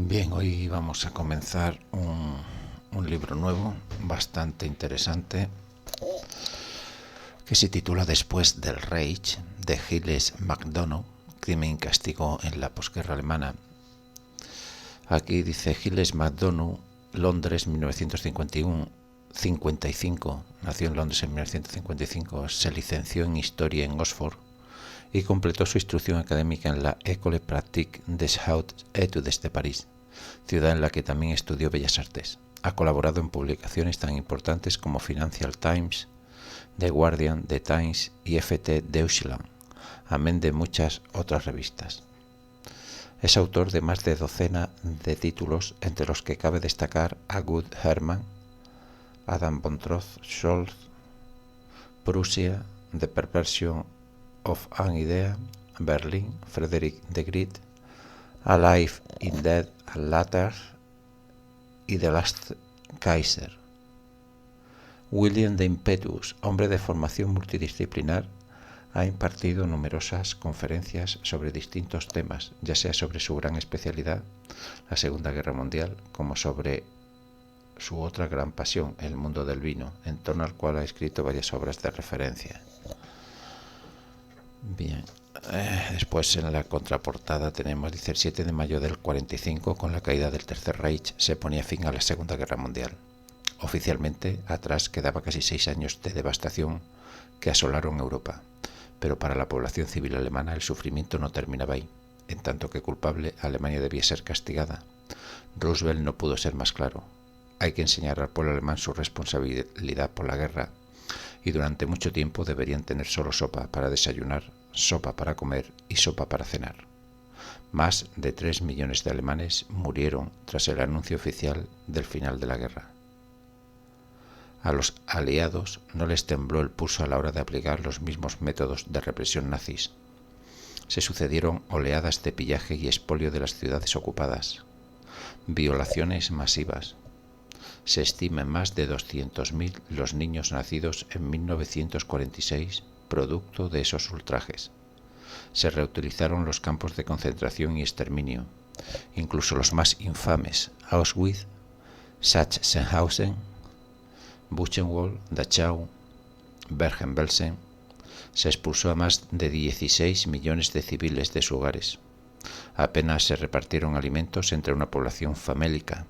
Bien, hoy vamos a comenzar un libro nuevo, bastante interesante, que se titula Después del Reich, de Gilles MacDonough, Crimen y Castigo en la posguerra alemana. Aquí dice Gilles MacDonough, Londres, 1955, nació en Londres en 1955, se licenció en Historia en Oxford y completó su instrucción académica en la École Pratique des Hautes Études de París, ciudad en la que también estudió Bellas Artes. Ha colaborado en publicaciones tan importantes como Financial Times, The Guardian, The Times y FT Deutschland, amén de muchas otras revistas. Es autor de más de docena de títulos, entre los que cabe destacar A Good Herman, Adam von Scholz, Prussia, The Perversion of an Idea, Berlin, Frederick de Griet, Alive in Dead and Latter y The Last Kaiser. William de Impetus, hombre de formación multidisciplinar, ha impartido numerosas conferencias sobre distintos temas, ya sea sobre su gran especialidad, la Segunda Guerra Mundial, como sobre su otra gran pasión, el mundo del vino, en torno al cual ha escrito varias obras de referencia. Bien, después en la contraportada tenemos, dice, el 7 de mayo del 45, con la caída del Tercer Reich, se ponía fin a la Segunda Guerra Mundial. Oficialmente, atrás quedaba casi 6 años de devastación que asolaron Europa, pero para la población civil alemana el sufrimiento no terminaba ahí. En tanto que culpable, Alemania debía ser castigada. Roosevelt no pudo ser más claro. Hay que enseñar al pueblo alemán su responsabilidad por la guerra, y durante mucho tiempo deberían tener solo sopa para desayunar, sopa para comer y sopa para cenar. Más de 3 millones de alemanes murieron tras el anuncio oficial del final de la guerra. A los aliados no les tembló el pulso a la hora de aplicar los mismos métodos de represión nazis. Se sucedieron oleadas de pillaje y expolio de las ciudades ocupadas, violaciones masivas. Se estima en más de 200.000 los niños nacidos en 1946 producto de esos ultrajes. Se reutilizaron los campos de concentración y exterminio, incluso los más infames, Auschwitz, Sachsenhausen, Buchenwald, Dachau, Bergen-Belsen. Se expulsó a más de 16 millones de civiles de sus hogares. Apenas se repartieron alimentos entre una población famélica,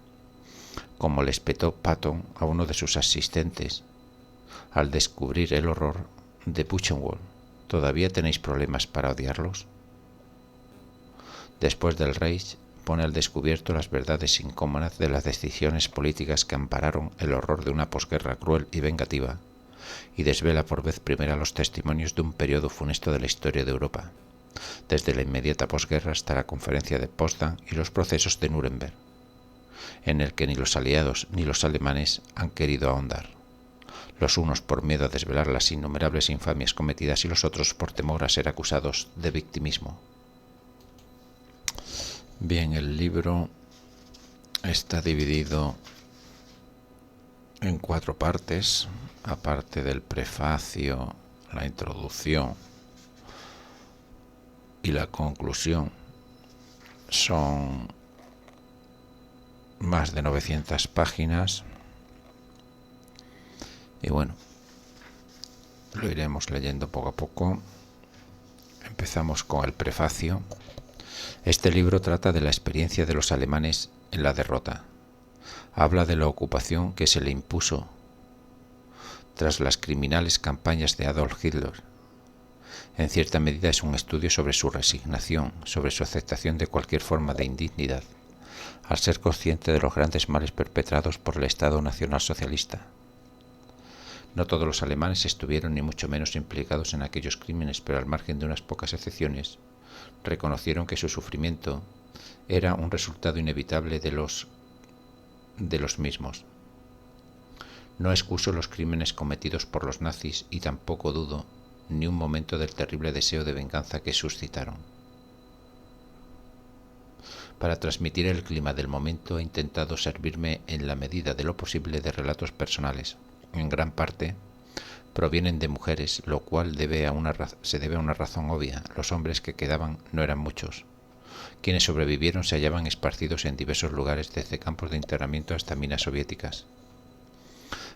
como le espetó Patton a uno de sus asistentes al descubrir el horror de Buchenwald. ¿Todavía tenéis problemas para odiarlos? Después del Reich, pone al descubierto las verdades incómodas de las decisiones políticas que ampararon el horror de una posguerra cruel y vengativa, y desvela por vez primera los testimonios de un periodo funesto de la historia de Europa, desde la inmediata posguerra hasta la conferencia de Potsdam y los procesos de Nuremberg, en el que ni los aliados ni los alemanes han querido ahondar, los unos por miedo a desvelar las innumerables infamias cometidas y los otros por temor a ser acusados de victimismo. Bien, el libro está dividido en 4 partes, aparte del prefacio, la introducción y la conclusión. Son más de 900 páginas y bueno, lo iremos leyendo poco a poco. Empezamos con el prefacio. Este libro trata de la experiencia de los alemanes en la derrota. Habla de la ocupación que se le impuso tras las criminales campañas de Adolf Hitler. En cierta medida es un estudio sobre su resignación, sobre su aceptación de cualquier forma de indignidad, al ser consciente de los grandes males perpetrados por el Estado Nacional Socialista. No todos los alemanes estuvieron ni mucho menos implicados en aquellos crímenes, pero al margen de unas pocas excepciones, reconocieron que su sufrimiento era un resultado inevitable de los mismos. No excuso los crímenes cometidos por los nazis y tampoco dudo ni un momento del terrible deseo de venganza que suscitaron. Para transmitir el clima del momento he intentado servirme en la medida de lo posible de relatos personales. En gran parte provienen de mujeres, lo cual se debe a una razón obvia. Los hombres que quedaban no eran muchos. Quienes sobrevivieron se hallaban esparcidos en diversos lugares, desde campos de internamiento hasta minas soviéticas.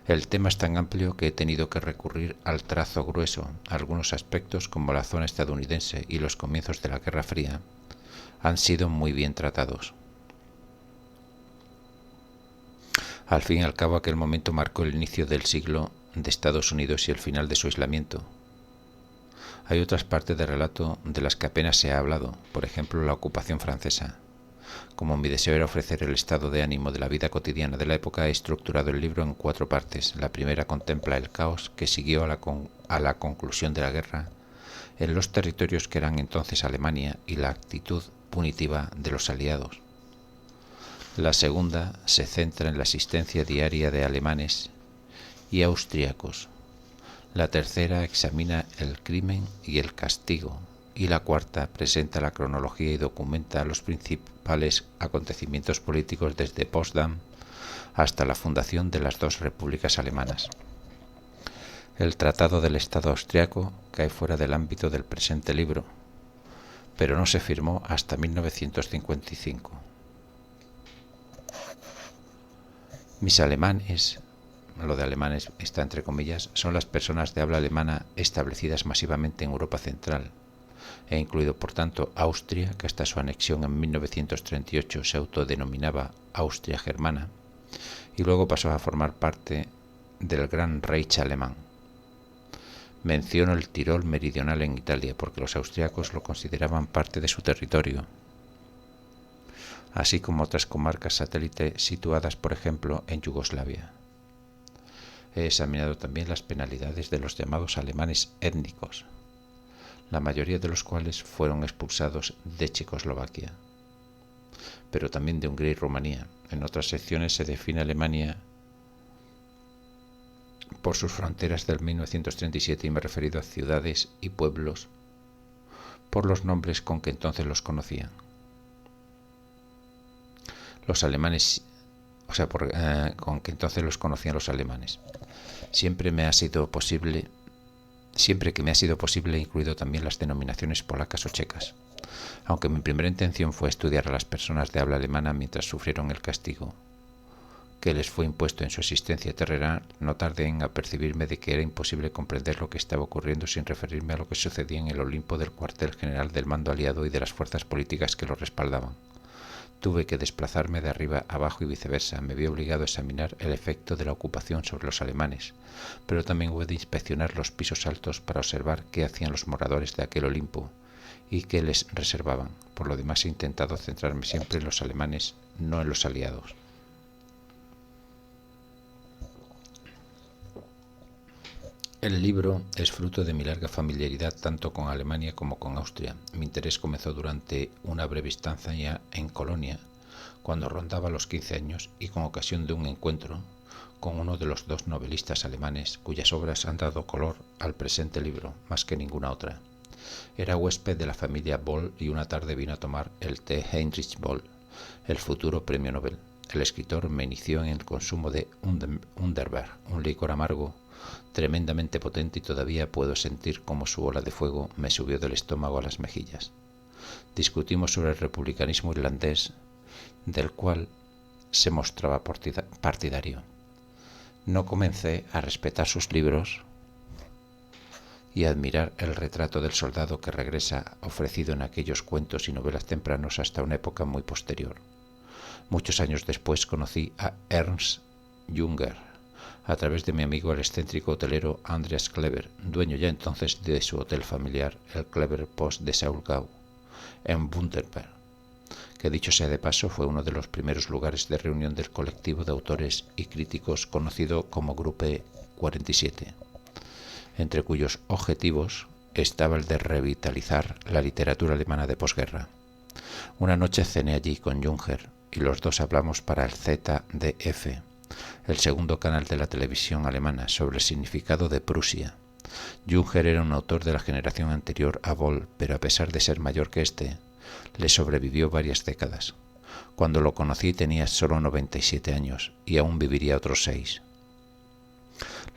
El tema es tan amplio que he tenido que recurrir al trazo grueso. Algunos aspectos, como la zona estadounidense y los comienzos de la Guerra Fría, han sido muy bien tratados. Al fin y al cabo, aquel momento marcó el inicio del siglo de Estados Unidos y el final de su aislamiento. Hay otras partes del relato de las que apenas se ha hablado, por ejemplo la ocupación francesa. Como mi deseo era ofrecer el estado de ánimo de la vida cotidiana de la época, he estructurado el libro en 4 partes. La primera contempla el caos que siguió a la conclusión de la guerra en los territorios que eran entonces Alemania y la actitud punitiva de los aliados. La segunda se centra en la asistencia diaria de alemanes y austríacos. La tercera examina el crimen y el castigo, y la cuarta presenta la cronología y documenta los principales acontecimientos políticos desde Potsdam hasta la fundación de las 2 repúblicas alemanas. El Tratado del Estado austriaco cae fuera del ámbito del presente libro, pero no se firmó hasta 1955. Mis alemanes, lo de alemanes está entre comillas, son las personas de habla alemana establecidas masivamente en Europa Central. He incluido, por tanto, Austria, que hasta su anexión en 1938 se autodenominaba Austria Germana, y luego pasó a formar parte del Gran Reich alemán. Menciono el Tirol meridional en Italia, porque los austriacos lo consideraban parte de su territorio, así como otras comarcas satélite situadas, por ejemplo, en Yugoslavia. He examinado también las penalidades de los llamados alemanes étnicos, la mayoría de los cuales fueron expulsados de Checoslovaquia, pero también de Hungría y Rumanía. En otras secciones se define Alemania por sus fronteras del 1937 y me he referido a ciudades y pueblos por los nombres con que entonces los conocían. Los alemanes, con que entonces los conocían los alemanes. Siempre que me ha sido posible, he incluido también las denominaciones polacas o checas. Aunque mi primera intención fue estudiar a las personas de habla alemana mientras sufrieron el castigo que les fue impuesto en su existencia terrenal, no tardé en apercibirme de que era imposible comprender lo que estaba ocurriendo sin referirme a lo que sucedía en el Olimpo del cuartel general del mando aliado y de las fuerzas políticas que lo respaldaban. Tuve que desplazarme de arriba abajo y viceversa. Me vi obligado a examinar el efecto de la ocupación sobre los alemanes, pero también hubo de inspeccionar los pisos altos para observar qué hacían los moradores de aquel Olimpo y qué les reservaban. Por lo demás he intentado centrarme siempre en los alemanes, no en los aliados. El libro es fruto de mi larga familiaridad tanto con Alemania como con Austria. Mi interés comenzó durante una breve estancia en Colonia, cuando rondaba los 15 años y con ocasión de un encuentro con uno de los 2 novelistas alemanes cuyas obras han dado color al presente libro, más que ninguna otra. Era huésped de la familia Boll y una tarde vino a tomar el té Heinrich Boll, el futuro premio Nobel. El escritor me inició en el consumo de Underberg, un licor amargo tremendamente potente, y todavía puedo sentir cómo su ola de fuego me subió del estómago a las mejillas. Discutimos sobre el republicanismo irlandés, del cual se mostraba partidario. No comencé a respetar sus libros y a admirar el retrato del soldado que regresa ofrecido en aquellos cuentos y novelas tempranos hasta una época muy posterior. Muchos años después conocí a Ernst Junger a través de mi amigo el excéntrico hotelero Andreas Kleber, dueño ya entonces de su hotel familiar, el Kleber Post de Saulgau, en Bundaberg, que dicho sea de paso fue uno de los primeros lugares de reunión del colectivo de autores y críticos conocido como Gruppe 47, entre cuyos objetivos estaba el de revitalizar la literatura alemana de posguerra. Una noche cené allí con Junger y los dos hablamos para el ZDF, el segundo canal de la televisión alemana, sobre el significado de Prusia. Junger era un autor de la generación anterior a Boll, pero a pesar de ser mayor que éste, le sobrevivió varias décadas. Cuando lo conocí tenía solo 97 años y aún viviría otros 6.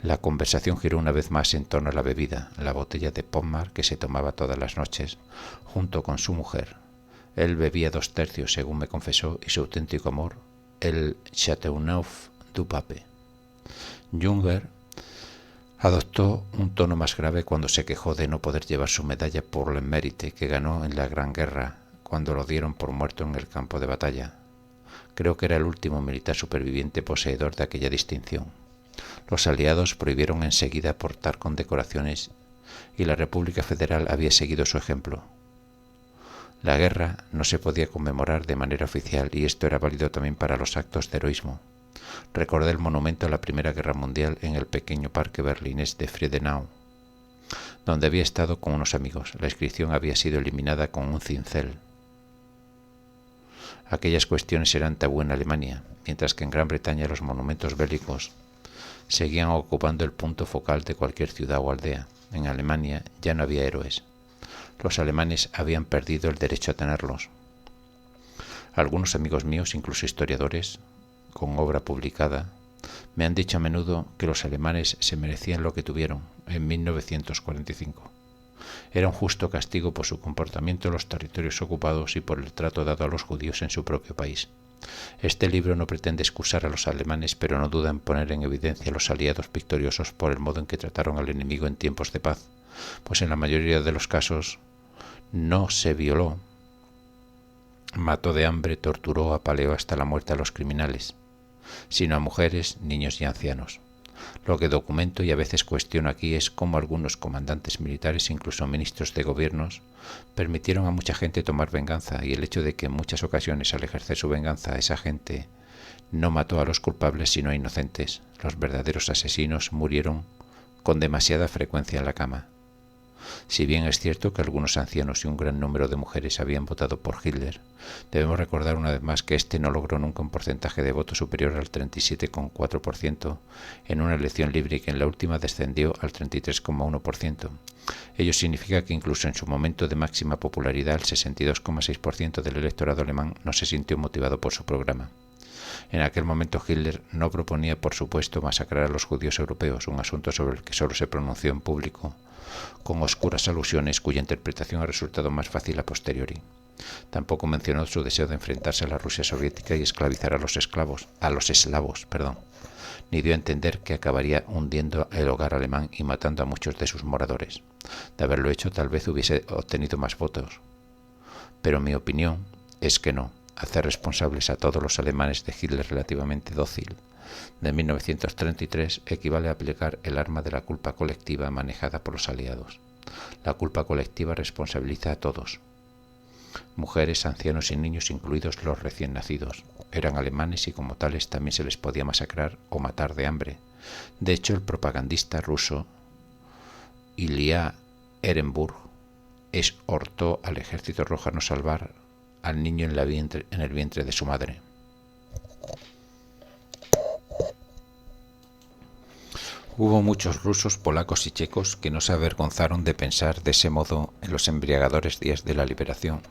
La conversación giró una vez más en torno a la bebida, la botella de Pommard que se tomaba todas las noches, junto con su mujer. Él bebía 2/3, según me confesó, y su auténtico amor, el Châteauneuf du Pape. Junger adoptó un tono más grave cuando se quejó de no poder llevar su medalla por el mérite que ganó en la Gran Guerra, cuando lo dieron por muerto en el campo de batalla. Creo que era el último militar superviviente poseedor de aquella distinción. Los aliados prohibieron enseguida portar condecoraciones y la República Federal había seguido su ejemplo. La guerra no se podía conmemorar de manera oficial y esto era válido también para los actos de heroísmo. Recordé el monumento a la Primera Guerra Mundial en el pequeño parque berlinés de Friedenau, donde había estado con unos amigos. La inscripción había sido eliminada con un cincel. Aquellas cuestiones eran tabú en Alemania, mientras que en Gran Bretaña los monumentos bélicos seguían ocupando el punto focal de cualquier ciudad o aldea. En Alemania ya no había héroes. Los alemanes habían perdido el derecho a tenerlos. Algunos amigos míos, incluso historiadores, con obra publicada, me han dicho a menudo que los alemanes se merecían lo que tuvieron en 1945. Era un justo castigo por su comportamiento en los territorios ocupados y por el trato dado a los judíos en su propio país. Este libro no pretende excusar a los alemanes, pero no duda en poner en evidencia a los aliados victoriosos por el modo en que trataron al enemigo en tiempos de paz, pues en la mayoría de los casos no se violó, mató de hambre, torturó, apaleó hasta la muerte a los criminales, sino a mujeres, niños y ancianos. Lo que documento y a veces cuestiono aquí es cómo algunos comandantes militares, incluso ministros de gobiernos, permitieron a mucha gente tomar venganza, y el hecho de que en muchas ocasiones al ejercer su venganza esa gente no mató a los culpables sino a inocentes. Los verdaderos asesinos murieron con demasiada frecuencia en la cama. Si bien es cierto que algunos ancianos y un gran número de mujeres habían votado por Hitler, debemos recordar una vez más que este no logró nunca un porcentaje de voto superior al 37,4% en una elección libre y que en la última descendió al 33,1%. Ello significa que incluso en su momento de máxima popularidad el 62,6% del electorado alemán no se sintió motivado por su programa. En aquel momento Hitler no proponía, por supuesto, masacrar a los judíos europeos, un asunto sobre el que solo se pronunció en público, con oscuras alusiones cuya interpretación ha resultado más fácil a posteriori. Tampoco mencionó su deseo de enfrentarse a la Rusia soviética y esclavizar a los eslavos, ni dio a entender que acabaría hundiendo el hogar alemán y matando a muchos de sus moradores. De haberlo hecho, tal vez hubiese obtenido más votos. Pero mi opinión es que no. Hacer responsables a todos los alemanes de Hitler relativamente dócil de 1933 equivale a aplicar el arma de la culpa colectiva manejada por los aliados. La culpa colectiva responsabiliza a todos. Mujeres, ancianos y niños, incluidos los recién nacidos, eran alemanes y como tales también se les podía masacrar o matar de hambre. De hecho, el propagandista ruso Ilya Ehrenburg exhortó al ejército rojo a no salvar al niño en el vientre de su madre. Hubo muchos rusos, polacos y checos que no se avergonzaron de pensar de ese modo en los embriagadores días de la liberación.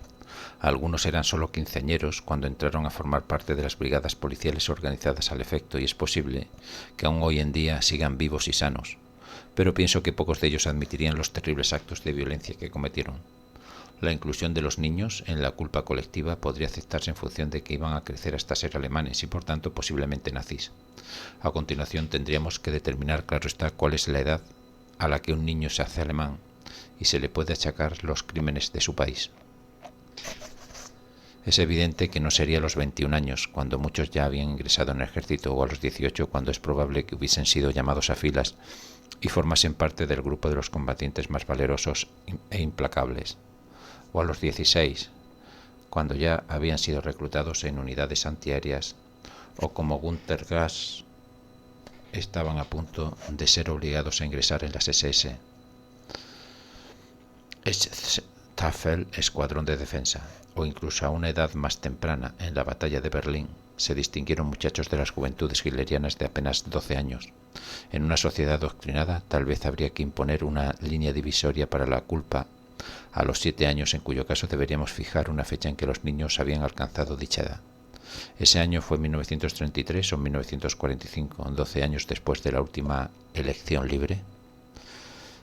Algunos eran solo quinceañeros cuando entraron a formar parte de las brigadas policiales organizadas al efecto, y es posible que aún hoy en día sigan vivos y sanos, pero pienso que pocos de ellos admitirían los terribles actos de violencia que cometieron. La inclusión de los niños en la culpa colectiva podría aceptarse en función de que iban a crecer hasta ser alemanes y por tanto posiblemente nazis. A continuación tendríamos que determinar, claro está, cuál es la edad a la que un niño se hace alemán y se le puede achacar los crímenes de su país. Es evidente que no sería a los 21 años, cuando muchos ya habían ingresado en el ejército, o a los 18, cuando es probable que hubiesen sido llamados a filas y formasen parte del grupo de los combatientes más valerosos e implacables, o a los 16, cuando ya habían sido reclutados en unidades antiaéreas, o como Günter Grass, estaban a punto de ser obligados a ingresar en las SS. Staffel, escuadrón de defensa, o incluso a una edad más temprana, en la batalla de Berlín, se distinguieron muchachos de las juventudes hitlerianas de apenas 12 años. En una sociedad adoctrinada, tal vez habría que imponer una línea divisoria para la culpa a los 7 años, en cuyo caso deberíamos fijar una fecha en que los niños habían alcanzado dicha edad. Ese año fue 1933 o 1945, 12 años después de la última elección libre.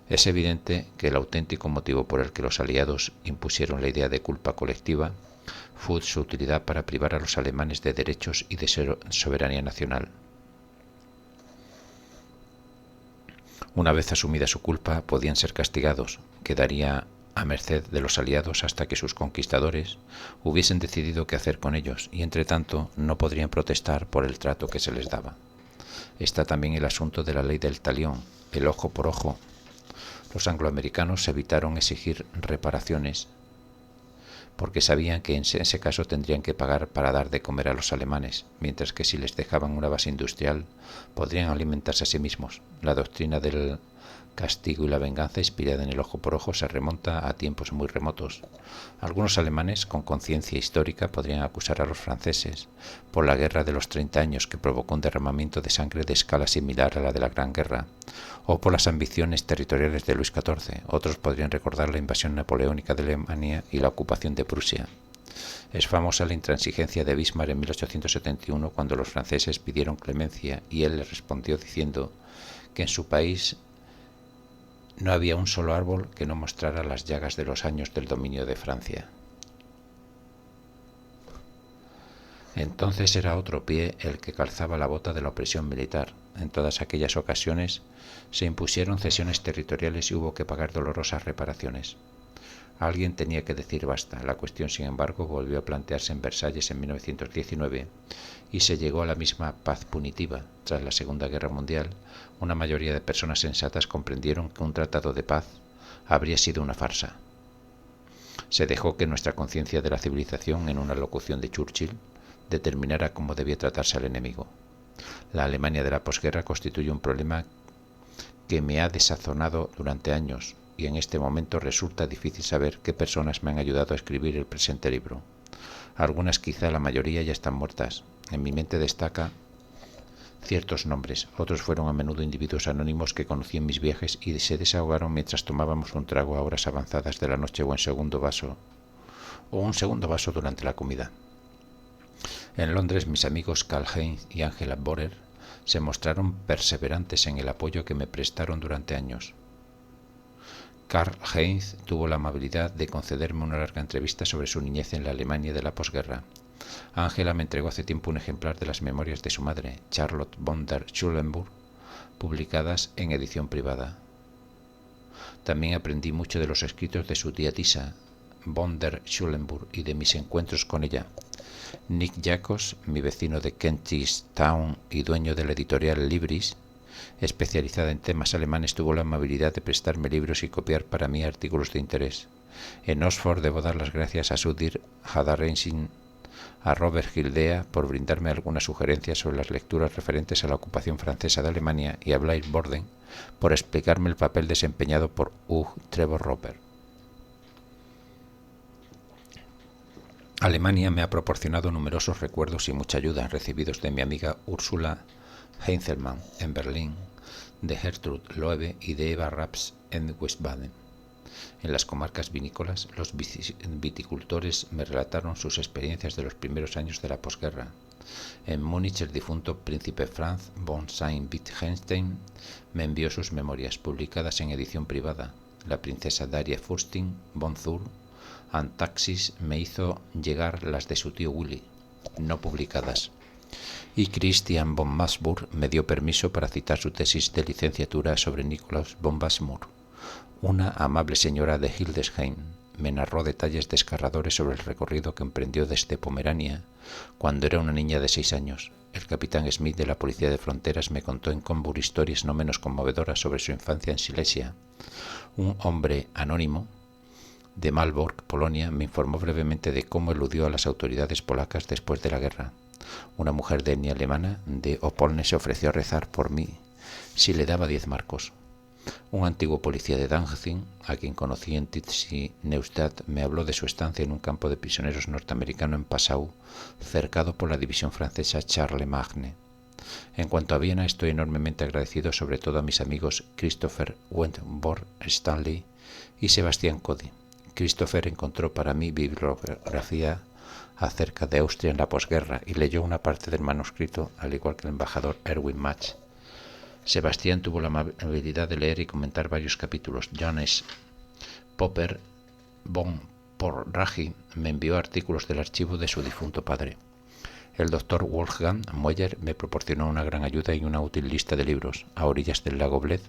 Es evidente que el auténtico motivo por el que los aliados impusieron la idea de culpa colectiva fue su utilidad para privar a los alemanes de derechos y de soberanía nacional. Una vez asumida su culpa, podían ser castigados, quedaría a merced de los aliados hasta que sus conquistadores hubiesen decidido qué hacer con ellos, y entre tanto no podrían protestar por el trato que se les daba. Está también el asunto de la ley del talión, el ojo por ojo. Los angloamericanos evitaron exigir reparaciones porque sabían que en ese caso tendrían que pagar para dar de comer a los alemanes, mientras que si les dejaban una base industrial podrían alimentarse a sí mismos. La doctrina del castigo y la venganza inspirada en el ojo por ojo se remonta a tiempos muy remotos. Algunos alemanes con conciencia histórica podrían acusar a los franceses por la guerra de los 30 años que provocó un derramamiento de sangre de escala similar a la de la Gran Guerra, o por las ambiciones territoriales de Luis XIV. Otros podrían recordar la invasión napoleónica de Alemania y la ocupación de Prusia. Es famosa la intransigencia de Bismarck en 1871 cuando los franceses pidieron clemencia y él les respondió diciendo que en su país no había un solo árbol que no mostrara las llagas de los años del dominio de Francia. Entonces era otro pie el que calzaba la bota de la opresión militar. En todas aquellas ocasiones se impusieron cesiones territoriales y hubo que pagar dolorosas reparaciones. Alguien tenía que decir basta. La cuestión, sin embargo, volvió a plantearse en Versalles en 1919 y se llegó a la misma paz punitiva. Tras la Segunda Guerra Mundial, una mayoría de personas sensatas comprendieron que un tratado de paz habría sido una farsa. Se dejó que nuestra conciencia de la civilización, en una locución de Churchill, determinara cómo debía tratarse al enemigo. La Alemania de la posguerra constituye un problema que me ha desazonado durante años, y en este momento resulta difícil saber qué personas me han ayudado a escribir el presente libro. Algunas, quizá la mayoría, ya están muertas. En mi mente destaca ciertos nombres. Otros fueron a menudo individuos anónimos que conocí en mis viajes y se desahogaron mientras tomábamos un trago a horas avanzadas de la noche o un segundo vaso durante la comida. En Londres, mis amigos Karl Heinz y Angela Borer se mostraron perseverantes en el apoyo que me prestaron durante años. Karl Heinz tuvo la amabilidad de concederme una larga entrevista sobre su niñez en la Alemania de la posguerra. Angela me entregó hace tiempo un ejemplar de las memorias de su madre, Charlotte von der Schulenburg, publicadas en edición privada. También aprendí mucho de los escritos de su tía Tisa, von der Schulenburg, y de mis encuentros con ella. Nick Jacobs, mi vecino de Kentish Town y dueño de la editorial Libris, especializada en temas alemanes, tuvo la amabilidad de prestarme libros y copiar para mí artículos de interés. En Oxford debo dar las gracias a Sudir Hadaresin, a Robert Gildea por brindarme algunas sugerencias sobre las lecturas referentes a la ocupación francesa de Alemania, y a Blair Borden por explicarme el papel desempeñado por Hugh Trevor Roper. Alemania me ha proporcionado numerosos recuerdos y mucha ayuda recibidos de mi amiga Ursula Heinzelmann en Berlín, de Gertrud Loewe y de Eva Raps en Wiesbaden. En las comarcas vinícolas, los viticultores me relataron sus experiencias de los primeros años de la posguerra. En Múnich, el difunto príncipe Franz von Sayn-Wittgenstein me envió sus memorias, publicadas en edición privada. La princesa Daria Fürstin von Thurn Antaxis me hizo llegar las de su tío Willy, no publicadas. Y Christian von Masburg me dio permiso para citar su tesis de licenciatura sobre Nikolaus von Masburg. Una amable señora de Hildesheim me narró detalles desgarradores sobre el recorrido que emprendió desde Pomerania cuando era una niña de 6 años. El capitán Smith de la Policía de Fronteras me contó en Combur historias no menos conmovedoras sobre su infancia en Silesia. Un hombre anónimo de Malbork, Polonia, me informó brevemente de cómo eludió a las autoridades polacas después de la guerra. Una mujer de etnia alemana de Opolne se ofreció a rezar por mí si le daba 10 marcos. Un antiguo policía de Danzig, a quien conocí en Titsi Neustadt, me habló de su estancia en un campo de prisioneros norteamericano en Passau, cercado por la división francesa Charlemagne. En cuanto a Viena, estoy enormemente agradecido sobre todo a mis amigos Christopher Wentworth Stanley y Sebastián Cody. Christopher encontró para mí bibliografía acerca de Austria en la posguerra y leyó una parte del manuscrito, al igual que el embajador Erwin Match. Sebastián tuvo la amabilidad de leer y comentar varios capítulos. Johannes Popper von por Raji me envió artículos del archivo de su difunto padre. El doctor Wolfgang Moyer me proporcionó una gran ayuda y una útil lista de libros. A orillas del lago Bled,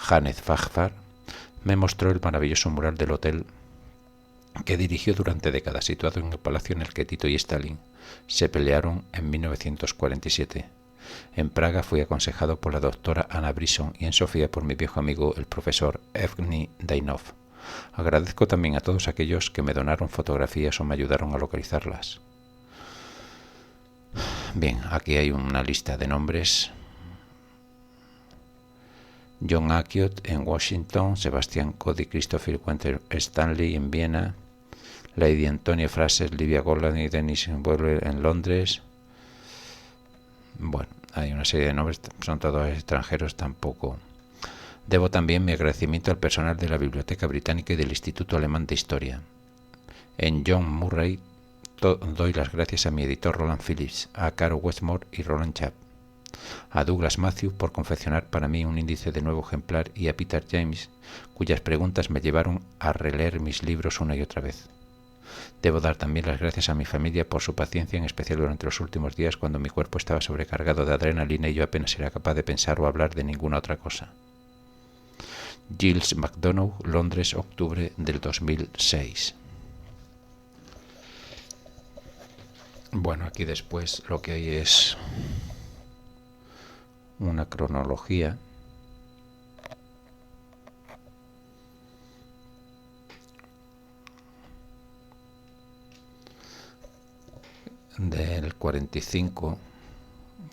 Hannes Fachfar me mostró el maravilloso mural del hotel que dirigió durante décadas, situado en el palacio en el que Tito y Stalin se pelearon en 1947. En Praga fui aconsejado por la doctora Anna Brisson y en Sofía por mi viejo amigo el profesor Evgeny Dainov. Agradezco también a todos aquellos que me donaron fotografías o me ayudaron a localizarlas. Bien, aquí hay una lista de nombres. John Akyot en Washington, Sebastián Cody, Christopher Winter Stanley en Viena, Lady Antonia Fraser, Livia Golan y Dennis Weber en Londres. Bueno, hay una serie de nombres, son todos extranjeros, tampoco. Debo también mi agradecimiento al personal de la Biblioteca Británica y del Instituto Alemán de Historia. En John Murray doy las gracias a mi editor Roland Phillips, a Caro Westmore y Roland Chapp, a Douglas Matthew por confeccionar para mí un índice de nuevo ejemplar y a Peter James, cuyas preguntas me llevaron a releer mis libros una y otra vez. Debo dar también las gracias a mi familia por su paciencia, en especial durante los últimos días cuando mi cuerpo estaba sobrecargado de adrenalina y yo apenas era capaz de pensar o hablar de ninguna otra cosa. Giles MacDonough, Londres, octubre del 2006. Bueno, aquí después lo que hay es una cronología del 45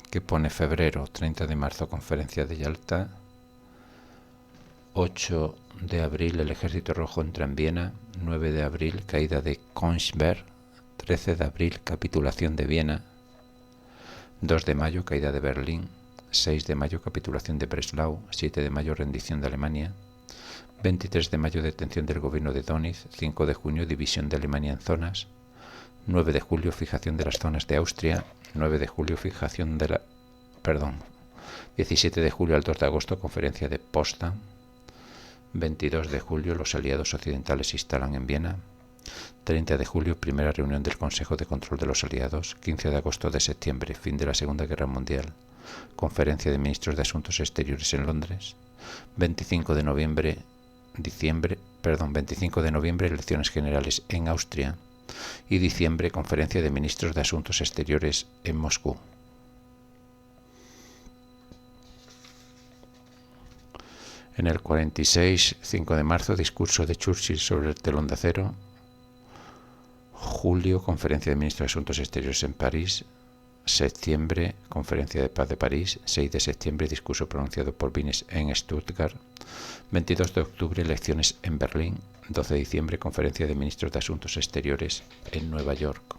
que pone febrero, 30 de marzo conferencia de Yalta, 8 de abril el Ejército Rojo entra en Viena, 9 de abril caída de Königsberg, 13 de abril capitulación de Viena, 2 de mayo caída de Berlín, 6 de mayo capitulación de Breslau, 7 de mayo rendición de Alemania, 23 de mayo detención del gobierno de Donitz, 5 de junio división de Alemania en zonas, 9 de julio fijación de las zonas de Austria, 9 de julio fijación de la... 17 de julio al 2 de agosto conferencia de Potsdam, 22 de julio los aliados occidentales se instalan en Viena, 30 de julio primera reunión del Consejo de Control de los Aliados, 15 de agosto de septiembre fin de la Segunda Guerra Mundial, conferencia de ministros de Asuntos Exteriores en Londres, 25 de noviembre elecciones generales en Austria y diciembre conferencia de ministros de Asuntos Exteriores en Moscú. En el 46, 5 de marzo, discurso de Churchill sobre el telón de acero. Julio, conferencia de ministros de Asuntos Exteriores en París. Septiembre, conferencia de paz de París. 6 de septiembre, discurso pronunciado por Wiener en Stuttgart. 22 de octubre, elecciones en Berlín. 12 de diciembre, conferencia de ministros de Asuntos Exteriores en Nueva York.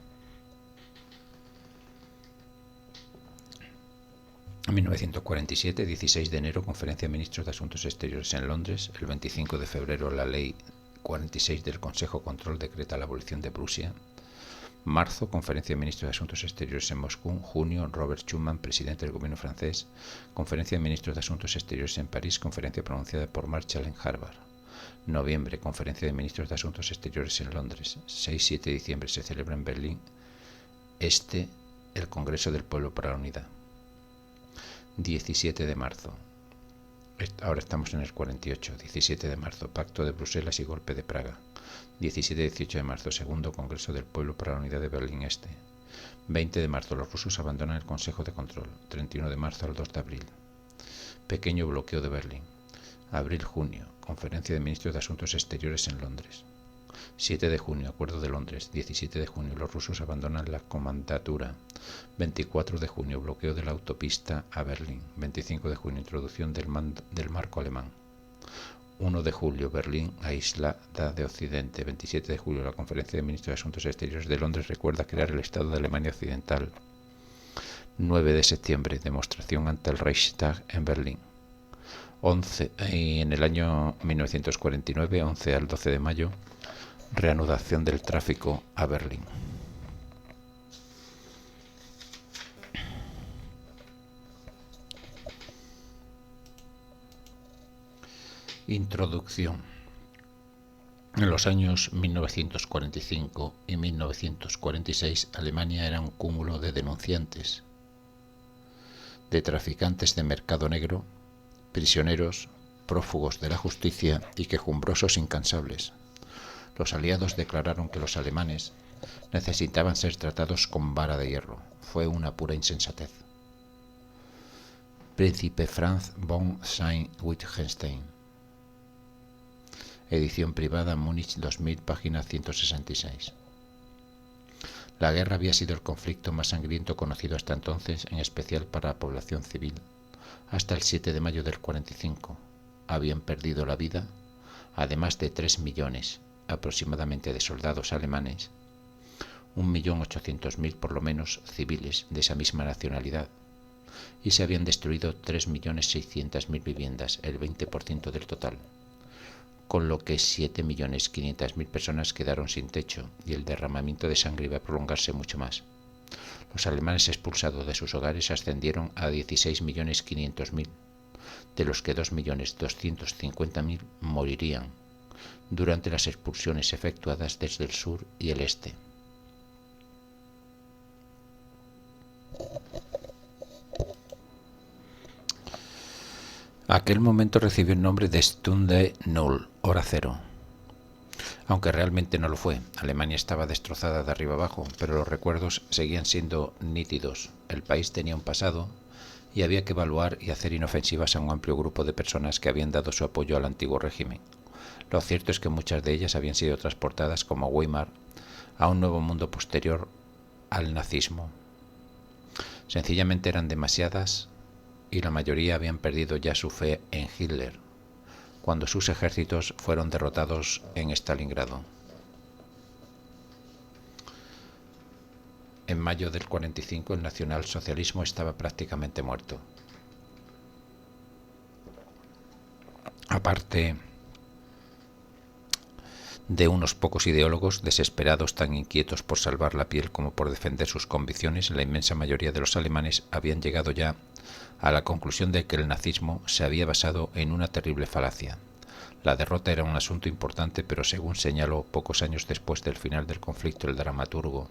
En 1947, 16 de enero, conferencia de ministros de Asuntos Exteriores en Londres. El 25 de febrero, la ley 46 del Consejo Control decreta la abolición de Prusia. Marzo, conferencia de ministros de Asuntos Exteriores en Moscú. Junio, Robert Schuman, presidente del gobierno francés. Conferencia de ministros de Asuntos Exteriores en París, conferencia pronunciada por Marshall en Harvard. Noviembre, conferencia de ministros de Asuntos Exteriores en Londres. 6-7 de diciembre se celebra en Berlín el Congreso del Pueblo para la Unidad. 17 de marzo. Ahora estamos en el 48. 17 de marzo, Pacto de Bruselas y Golpe de Praga. 17-18 de marzo, Segundo Congreso del Pueblo para la Unidad de Berlín Este. 20 de marzo, los rusos abandonan el Consejo de Control. 31 de marzo al 2 de abril. Pequeño bloqueo de Berlín. Abril-junio, Conferencia de Ministros de Asuntos Exteriores en Londres. 7 de junio, Acuerdo de Londres. 17 de junio, los rusos abandonan la comandatura. 24 de junio, bloqueo de la autopista a Berlín. 25 de junio, introducción del marco alemán. 1 de julio, Berlín aislada de Occidente. 27 de julio, la Conferencia de Ministros de Asuntos Exteriores de Londres recuerda crear el Estado de Alemania Occidental. 9 de septiembre, demostración ante el Reichstag en Berlín. 11, y en el año 1949, 11 al 12 de mayo, reanudación del tráfico a Berlín. Introducción. En los años 1945 y 1946, Alemania era un cúmulo de denunciantes, de traficantes de mercado negro, prisioneros, prófugos de la justicia y quejumbrosos incansables. Los aliados declararon que los alemanes necesitaban ser tratados con vara de hierro. Fue una pura insensatez. Príncipe Franz von Sayn-Wittgenstein. Edición privada, Múnich 2000, página 166. La guerra había sido el conflicto más sangriento conocido hasta entonces, en especial para la población civil. Hasta el 7 de mayo del 45 habían perdido la vida, además de 3 millones aproximadamente de soldados alemanes, 1.800.000 por lo menos civiles de esa misma nacionalidad, y se habían destruido 3.600.000 viviendas, el 20% del total, con lo que 7.500.000 personas quedaron sin techo y el derramamiento de sangre iba a prolongarse mucho más. Los alemanes expulsados de sus hogares ascendieron a 16.500.000, de los que 2.250.000 morirían durante las expulsiones efectuadas desde el sur y el este. Aquel momento recibió el nombre de Stunde Null, hora cero, aunque realmente no lo fue. Alemania estaba destrozada de arriba abajo, pero los recuerdos seguían siendo nítidos. El país tenía un pasado y había que evaluar y hacer inofensivas a un amplio grupo de personas que habían dado su apoyo al antiguo régimen. Lo cierto es que muchas de ellas habían sido transportadas como Weimar a un nuevo mundo posterior al nazismo. Sencillamente eran demasiadas y la mayoría habían perdido ya su fe en Hitler cuando sus ejércitos fueron derrotados en Stalingrado. En mayo del 45 el nacionalsocialismo estaba prácticamente muerto. Aparte de unos pocos ideólogos desesperados, tan inquietos por salvar la piel como por defender sus convicciones, la inmensa mayoría de los alemanes habían llegado ya a la conclusión de que el nazismo se había basado en una terrible falacia. La derrota era un asunto importante, pero según señaló pocos años después del final del conflicto el dramaturgo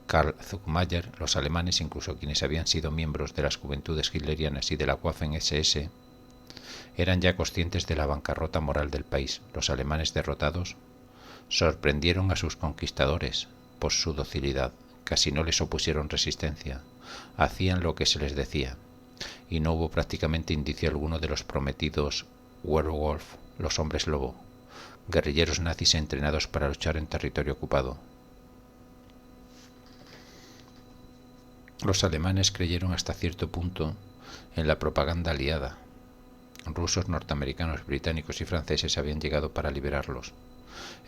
Karl Zuckmayer, los alemanes, incluso quienes habían sido miembros de las juventudes hitlerianas y de la Waffen-SS, eran ya conscientes de la bancarrota moral del país. Los alemanes derrotados sorprendieron a sus conquistadores por su docilidad. Casi no les opusieron resistencia. Hacían lo que se les decía. Y no hubo prácticamente indicio alguno de los prometidos Werwolf, los hombres lobo, guerrilleros nazis entrenados para luchar en territorio ocupado. Los alemanes creyeron hasta cierto punto en la propaganda aliada. Rusos, norteamericanos, británicos y franceses habían llegado para liberarlos.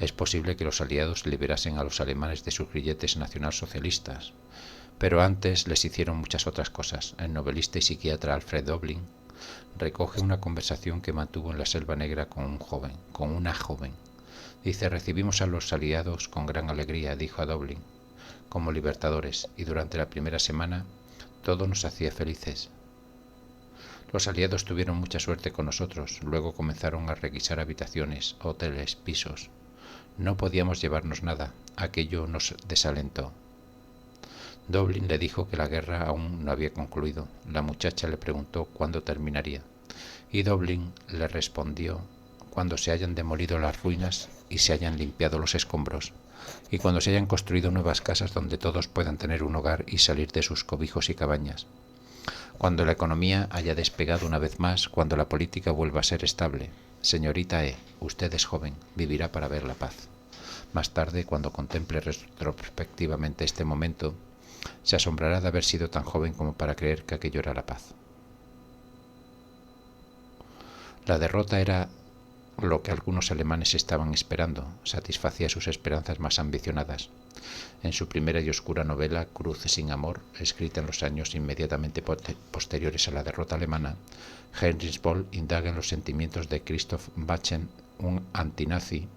Es posible que los aliados liberasen a los alemanes de sus grilletes nacionalsocialistas, pero antes les hicieron muchas otras cosas. El novelista y psiquiatra Alfred Döblin recoge una conversación que mantuvo en la Selva Negra con una joven. Dice: recibimos a los aliados con gran alegría, dijo a Döblin, como libertadores, y durante la primera semana todo nos hacía felices. Los aliados tuvieron mucha suerte con nosotros. Luego comenzaron a requisar habitaciones, hoteles, pisos. No podíamos llevarnos nada. Aquello nos desalentó. Döblin le dijo que la guerra aún no había concluido. La muchacha le preguntó cuándo terminaría, y Döblin le respondió: cuando se hayan demolido las ruinas y se hayan limpiado los escombros, y cuando se hayan construido nuevas casas donde todos puedan tener un hogar y salir de sus cobijos y cabañas. Cuando la economía haya despegado una vez más, cuando la política vuelva a ser estable. Señorita E., usted es joven, vivirá para ver la paz. Más tarde, cuando contemple retrospectivamente este momento, se asombrará de haber sido tan joven como para creer que aquello era la paz. La derrota era lo que algunos alemanes estaban esperando, satisfacía sus esperanzas más ambicionadas. En su primera y oscura novela, Cruz sin amor, escrita en los años inmediatamente posteriores a la derrota alemana, Heinrich Böll indaga en los sentimientos de Christoph Bachen, un antinazi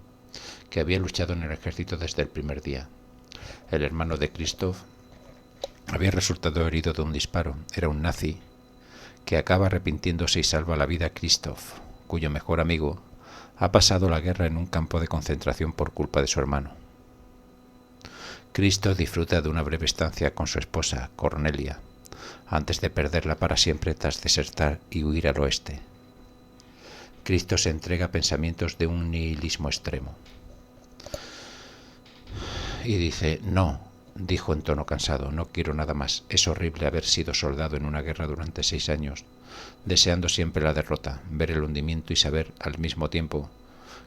que había luchado en el ejército desde el primer día. El hermano de Christoph había resultado herido de un disparo. Era un nazi que acaba arrepintiéndose y salva la vida a Christoph, cuyo mejor amigo Ha pasado la guerra en un campo de concentración por culpa de su hermano. Cristo disfruta de una breve estancia con su esposa, Cornelia, antes de perderla para siempre tras desertar y huir al oeste. Cristo se entrega a pensamientos de un nihilismo extremo. Y dice, no, dijo en tono cansado, no quiero nada más. Es horrible haber sido soldado en una guerra durante 6 años, deseando siempre la derrota, ver el hundimiento y saber al mismo tiempo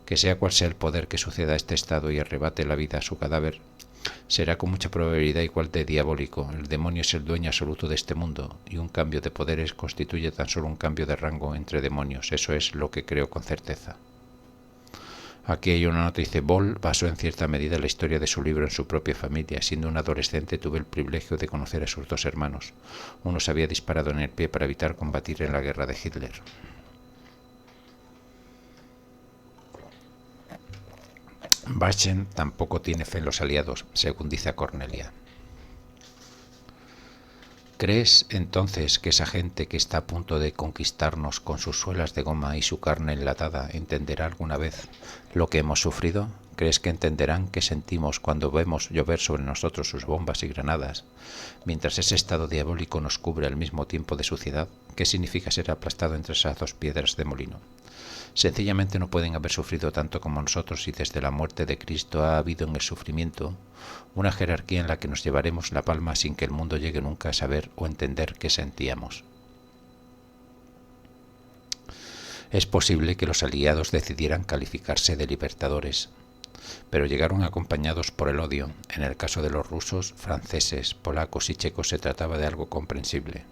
que sea cual sea el poder que suceda a este estado y arrebate la vida a su cadáver, será con mucha probabilidad igual de diabólico. El demonio es el dueño absoluto de este mundo y un cambio de poderes constituye tan solo un cambio de rango entre demonios. Eso es lo que creo con certeza. Aquí hay una nota, dice, Ball basó en cierta medida la historia de su libro en su propia familia. Siendo un adolescente tuve el privilegio de conocer a sus 2 hermanos. Uno se había disparado en el pie para evitar combatir en la guerra de Hitler. Bachen tampoco tiene fe en los aliados, según dice a Cornelia. ¿Crees entonces que esa gente que está a punto de conquistarnos con sus suelas de goma y su carne enlatada entenderá alguna vez lo que hemos sufrido? ¿Crees que entenderán qué sentimos cuando vemos llover sobre nosotros sus bombas y granadas, mientras ese estado diabólico nos cubre al mismo tiempo de suciedad? ¿Qué significa ser aplastado entre esas 2 piedras de molino? Sencillamente no pueden haber sufrido tanto como nosotros, y desde la muerte de Cristo ha habido en el sufrimiento una jerarquía en la que nos llevaremos la palma sin que el mundo llegue nunca a saber o entender qué sentíamos. Es posible que los aliados decidieran calificarse de libertadores, pero llegaron acompañados por el odio. En el caso de los rusos, franceses, polacos y checos se trataba de algo comprensible.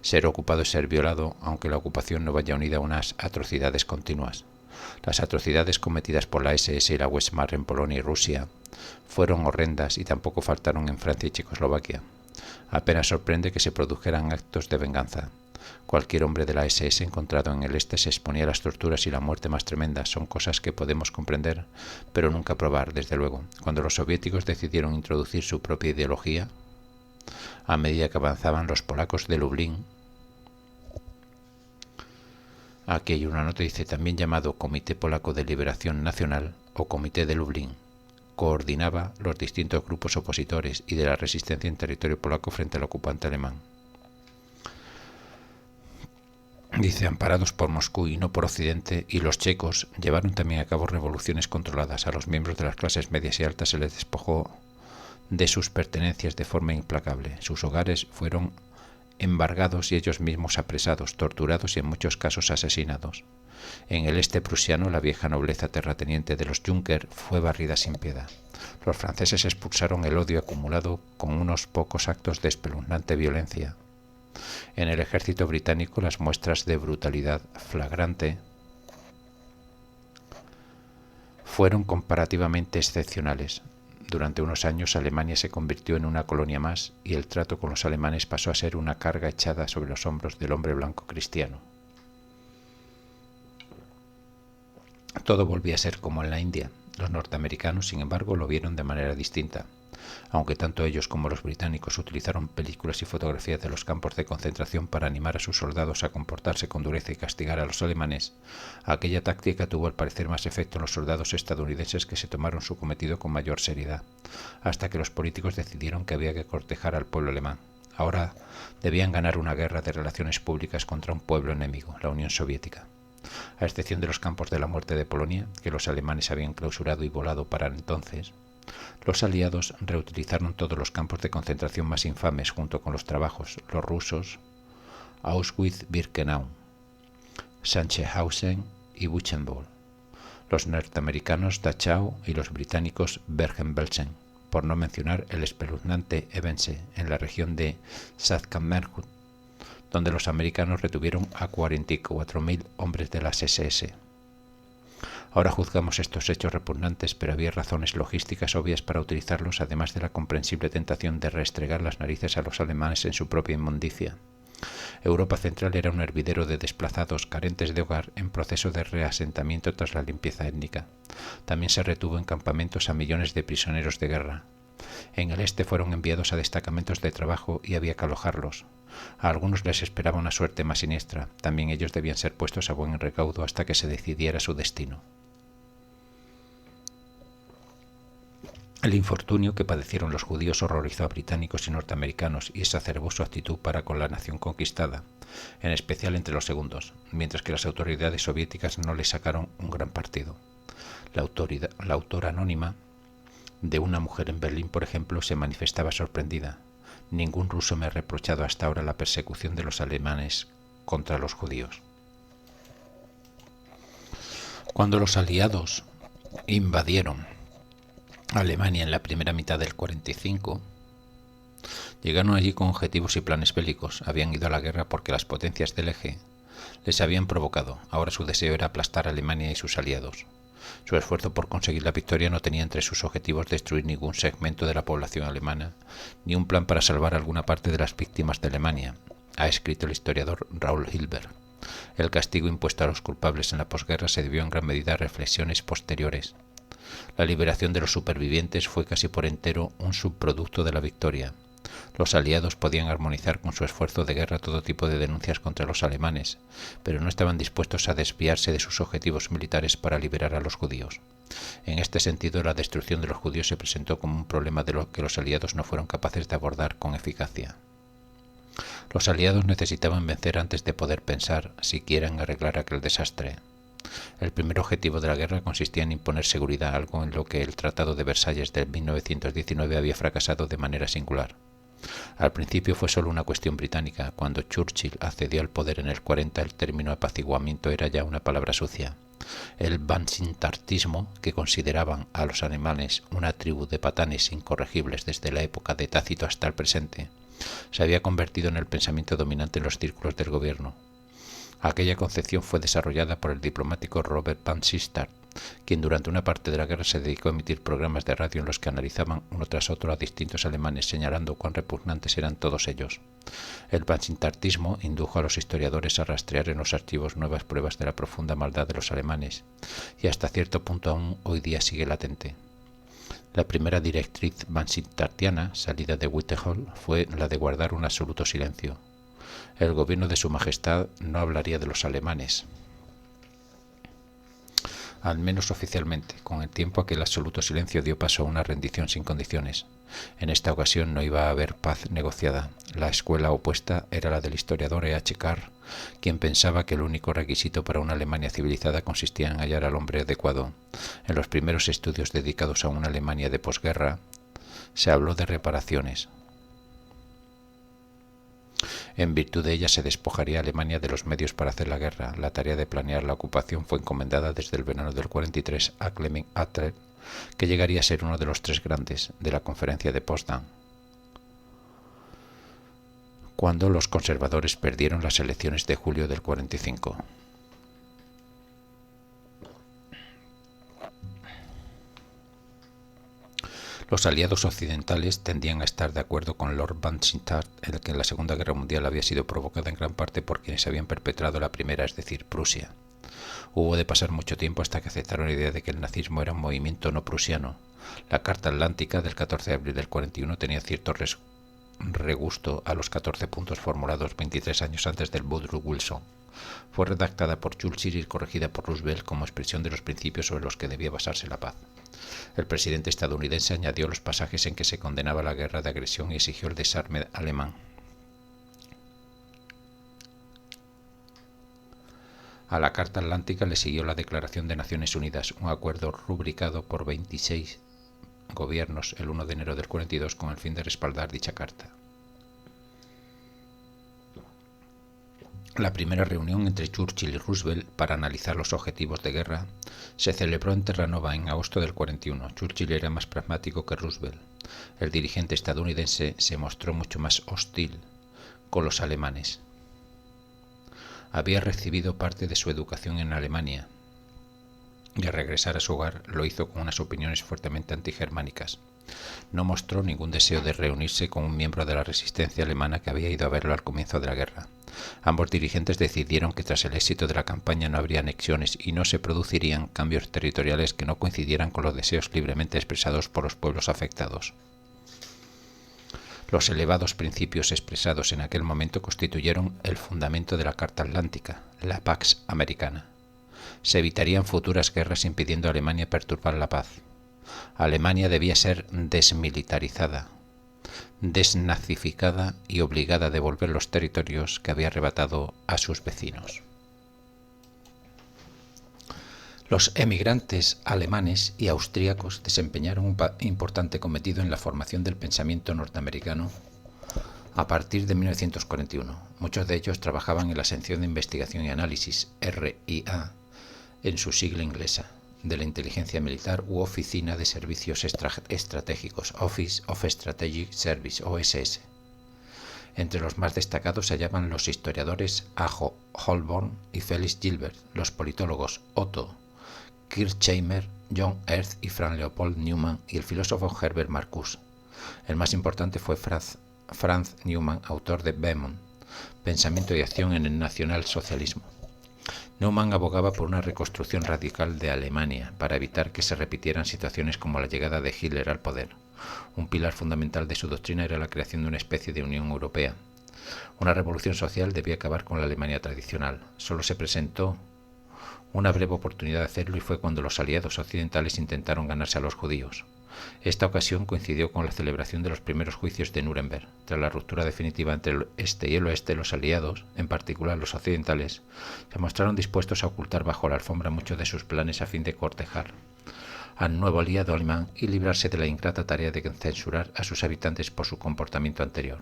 Ser ocupado es ser violado, aunque la ocupación no vaya unida a unas atrocidades continuas. Las atrocidades cometidas por la SS y la Wehrmacht en Polonia y Rusia fueron horrendas y tampoco faltaron en Francia y Checoslovaquia. Apenas sorprende que se produjeran actos de venganza. Cualquier hombre de la SS encontrado en el este se exponía a las torturas y la muerte más tremenda. Son cosas que podemos comprender, pero nunca probar, desde luego. Cuando los soviéticos decidieron introducir su propia ideología, a medida que avanzaban los polacos de Lublin, aquí hay una nota, dice, también llamado Comité Polaco de Liberación Nacional o Comité de Lublin, coordinaba los distintos grupos opositores y de la resistencia en territorio polaco frente al ocupante alemán. Dice, amparados por Moscú y no por Occidente, y los checos llevaron también a cabo revoluciones controladas. A los miembros de las clases medias y altas se les despojó de sus pertenencias de forma implacable. Sus hogares fueron embargados y ellos mismos apresados, torturados y en muchos casos asesinados. En el este prusiano, la vieja nobleza terrateniente de los Junker fue barrida sin piedad. Los franceses expulsaron el odio acumulado con unos pocos actos de espeluznante violencia. En el ejército británico, las muestras de brutalidad flagrante fueron comparativamente excepcionales. Durante unos años Alemania se convirtió en una colonia más y el trato con los alemanes pasó a ser una carga echada sobre los hombros del hombre blanco cristiano. Todo volvía a ser como en la India. Los norteamericanos, sin embargo, lo vieron de manera distinta. Aunque tanto ellos como los británicos utilizaron películas y fotografías de los campos de concentración para animar a sus soldados a comportarse con dureza y castigar a los alemanes, aquella táctica tuvo al parecer más efecto en los soldados estadounidenses, que se tomaron su cometido con mayor seriedad, hasta que los políticos decidieron que había que cortejar al pueblo alemán. Ahora debían ganar una guerra de relaciones públicas contra un pueblo enemigo, la Unión Soviética. A excepción de los campos de la muerte de Polonia, que los alemanes habían clausurado y volado para entonces, los aliados reutilizaron todos los campos de concentración más infames junto con los trabajos. Los rusos, Auschwitz-Birkenau, Sachsenhausen y Buchenwald. Los norteamericanos, Dachau, y los británicos, Bergen-Belsen, por no mencionar el espeluznante Ebense, en la región de Sachsen-Anhalt, donde los americanos retuvieron a 44.000 hombres de las SS. Ahora juzgamos estos hechos repugnantes, pero había razones logísticas obvias para utilizarlos, además de la comprensible tentación de restregar las narices a los alemanes en su propia inmundicia. Europa Central era un hervidero de desplazados carentes de hogar en proceso de reasentamiento tras la limpieza étnica. También se retuvo en campamentos a millones de prisioneros de guerra. En el este fueron enviados a destacamentos de trabajo y había que alojarlos. A algunos les esperaba una suerte más siniestra. También ellos debían ser puestos a buen recaudo hasta que se decidiera su destino. El infortunio que padecieron los judíos horrorizó a británicos y norteamericanos y exacerbó su actitud para con la nación conquistada, en especial entre los segundos, mientras que las autoridades soviéticas no le sacaron un gran partido. La autora anónima de Una mujer en Berlín, por ejemplo, se manifestaba sorprendida. Ningún ruso me ha reprochado hasta ahora la persecución de los alemanes contra los judíos. Cuando los aliados invadieron Alemania en la primera mitad del 45, llegaron allí con objetivos y planes bélicos. Habían ido a la guerra porque las potencias del eje les habían provocado. Ahora su deseo era aplastar a Alemania y sus aliados. Su esfuerzo por conseguir la victoria no tenía entre sus objetivos destruir ningún segmento de la población alemana, ni un plan para salvar alguna parte de las víctimas de Alemania, ha escrito el historiador Raúl Hilberg. El castigo impuesto a los culpables en la posguerra se debió en gran medida a reflexiones posteriores. La liberación de los supervivientes fue casi por entero un subproducto de la victoria. Los aliados podían armonizar con su esfuerzo de guerra todo tipo de denuncias contra los alemanes, pero no estaban dispuestos a desviarse de sus objetivos militares para liberar a los judíos. En este sentido, la destrucción de los judíos se presentó como un problema de lo que los aliados no fueron capaces de abordar con eficacia. Los aliados necesitaban vencer antes de poder pensar siquiera en arreglar aquel desastre. El primer objetivo de la guerra consistía en imponer seguridad, algo en lo que el Tratado de Versalles de 1919 había fracasado de manera singular. Al principio fue solo una cuestión británica. Cuando Churchill accedió al poder en el 40, el término apaciguamiento era ya una palabra sucia. El bansintartismo, que consideraban a los alemanes una tribu de patanes incorregibles desde la época de Tácito hasta el presente, se había convertido en el pensamiento dominante en los círculos del gobierno. Aquella concepción fue desarrollada por el diplomático Robert Van Sittard, quien durante una parte de la guerra se dedicó a emitir programas de radio en los que analizaban uno tras otro a distintos alemanes, señalando cuán repugnantes eran todos ellos. El bansintartismo indujo a los historiadores a rastrear en los archivos nuevas pruebas de la profunda maldad de los alemanes, y hasta cierto punto aún hoy día sigue latente. La primera directriz bansittartiana, salida de Whitehall, fue la de guardar un absoluto silencio. El gobierno de Su Majestad no hablaría de los alemanes, al menos oficialmente. Con el tiempo, aquel absoluto silencio dio paso a una rendición sin condiciones. En esta ocasión no iba a haber paz negociada. La escuela opuesta era la del historiador E.H. Carr, quien pensaba que el único requisito para una Alemania civilizada consistía en hallar al hombre adecuado. En los primeros estudios dedicados a una Alemania de posguerra, se habló de reparaciones. En virtud de ella se despojaría a Alemania de los medios para hacer la guerra. La tarea de planear la ocupación fue encomendada desde el verano del 43 a Clement Attlee, que llegaría a ser uno de los tres grandes de la conferencia de Potsdam, cuando los conservadores perdieron las elecciones de julio del 45. Los aliados occidentales tendían a estar de acuerdo con Lord Vansittart en que la Segunda Guerra Mundial había sido provocada en gran parte por quienes habían perpetrado la primera, es decir, Prusia. Hubo de pasar mucho tiempo hasta que aceptaron la idea de que el nazismo era un movimiento no prusiano. La Carta Atlántica del 14 de abril del 41 tenía cierto regusto a los 14 puntos formulados 23 años antes del Woodrow Wilson. Fue redactada por Churchill y corregida por Roosevelt como expresión de los principios sobre los que debía basarse la paz. El presidente estadounidense añadió los pasajes en que se condenaba la guerra de agresión y exigió el desarme alemán. A la Carta Atlántica le siguió la Declaración de Naciones Unidas, un acuerdo rubricado por 26 gobiernos el 1 de enero del 42 con el fin de respaldar dicha carta. La primera reunión entre Churchill y Roosevelt para analizar los objetivos de guerra se celebró en Terranova en agosto del 41. Churchill era más pragmático que Roosevelt. El dirigente estadounidense se mostró mucho más hostil con los alemanes. Había recibido parte de su educación en Alemania y al regresar a su hogar lo hizo con unas opiniones fuertemente antigermánicas. No mostró ningún deseo de reunirse con un miembro de la resistencia alemana que había ido a verlo al comienzo de la guerra. Ambos dirigentes decidieron que tras el éxito de la campaña no habría anexiones y no se producirían cambios territoriales que no coincidieran con los deseos libremente expresados por los pueblos afectados. Los elevados principios expresados en aquel momento constituyeron el fundamento de la Carta Atlántica, la Pax Americana. Se evitarían futuras guerras impidiendo a Alemania perturbar la paz. Alemania debía ser desmilitarizada, desnazificada y obligada a devolver los territorios que había arrebatado a sus vecinos. Los emigrantes alemanes y austríacos desempeñaron un importante cometido en la formación del pensamiento norteamericano a partir de 1941. Muchos de ellos trabajaban en la sección de investigación y análisis, RIA, en su sigla inglesa, de la inteligencia militar u Oficina de Servicios Estratégicos, Office of Strategic Service, OSS. Entre los más destacados se hallaban los historiadores Ajo Holborn y Felix Gilbert, los politólogos Otto Kirchheimer, John Erth y Franz Leopold Neumann y el filósofo Herbert Marcuse. El más importante fue Franz Neumann, autor de Behrmann, Pensamiento y acción en el nacionalsocialismo. Neumann abogaba por una reconstrucción radical de Alemania para evitar que se repitieran situaciones como la llegada de Hitler al poder. Un pilar fundamental de su doctrina era la creación de una especie de Unión Europea. Una revolución social debía acabar con la Alemania tradicional. Solo se presentó una breve oportunidad de hacerlo y fue cuando los aliados occidentales intentaron ganarse a los judíos. Esta ocasión coincidió con la celebración de los primeros juicios de Nuremberg. Tras la ruptura definitiva entre el este y el oeste, los aliados, en particular los occidentales, se mostraron dispuestos a ocultar bajo la alfombra muchos de sus planes a fin de cortejar al nuevo aliado alemán y librarse de la ingrata tarea de censurar a sus habitantes por su comportamiento anterior.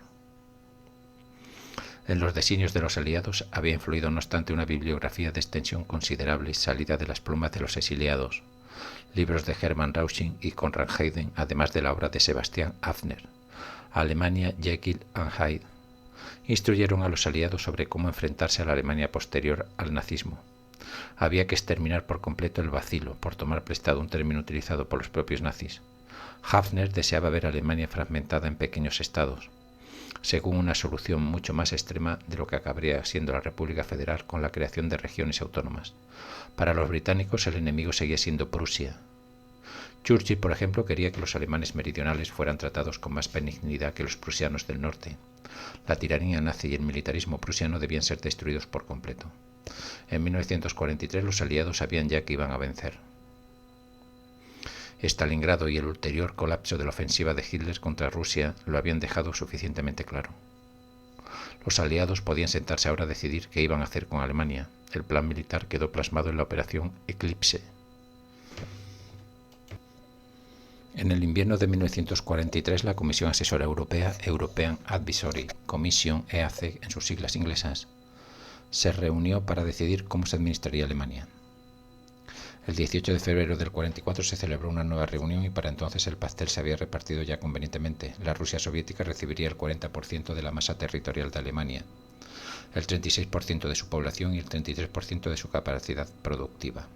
En los designios de los aliados había influido no obstante una bibliografía de extensión considerable salida de las plumas de los exiliados, libros de Hermann Rausching y Konrad Hayden, además de la obra de Sebastian Haffner, Alemania, Jekyll and Hyde. Instruyeron a los aliados sobre cómo enfrentarse a la Alemania posterior al nazismo. Había que exterminar por completo el bacilo, por tomar prestado un término utilizado por los propios nazis. Haffner deseaba ver a Alemania fragmentada en pequeños estados, según una solución mucho más extrema de lo que acabaría siendo la República Federal con la creación de regiones autónomas. Para los británicos el enemigo seguía siendo Prusia. Churchill, por ejemplo, quería que los alemanes meridionales fueran tratados con más benignidad que los prusianos del norte. La tiranía nazi y el militarismo prusiano debían ser destruidos por completo. En 1943 los aliados sabían ya que iban a vencer. Stalingrado y el ulterior colapso de la ofensiva de Hitler contra Rusia lo habían dejado suficientemente claro. Los aliados podían sentarse ahora a decidir qué iban a hacer con Alemania. El plan militar quedó plasmado en la operación Eclipse. En el invierno de 1943, la Comisión Asesora Europea, European Advisory Commission, EAC en sus siglas inglesas, se reunió para decidir cómo se administraría Alemania. El 18 de febrero del 44 se celebró una nueva reunión y para entonces el pastel se había repartido ya convenientemente. La Rusia soviética recibiría el 40% de la masa territorial de Alemania, el 36% de su población y el 33% de su capacidad productiva.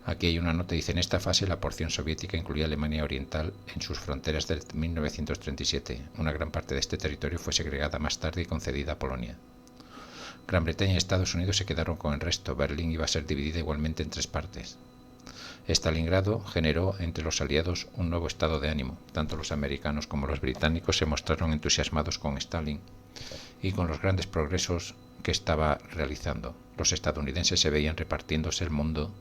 Aquí hay una nota, dice: en esta fase la porción soviética incluía Alemania Oriental en sus fronteras del 1937. Una gran parte de este territorio fue segregada más tarde y concedida a Polonia. Gran Bretaña y Estados Unidos se quedaron con el resto. Berlín iba a ser dividida igualmente en tres partes. Stalingrado generó entre los aliados un nuevo estado de ánimo. Tanto los americanos como los británicos se mostraron entusiasmados con Stalin y con los grandes progresos que estaba realizando. Los estadounidenses se veían repartiéndose el mundo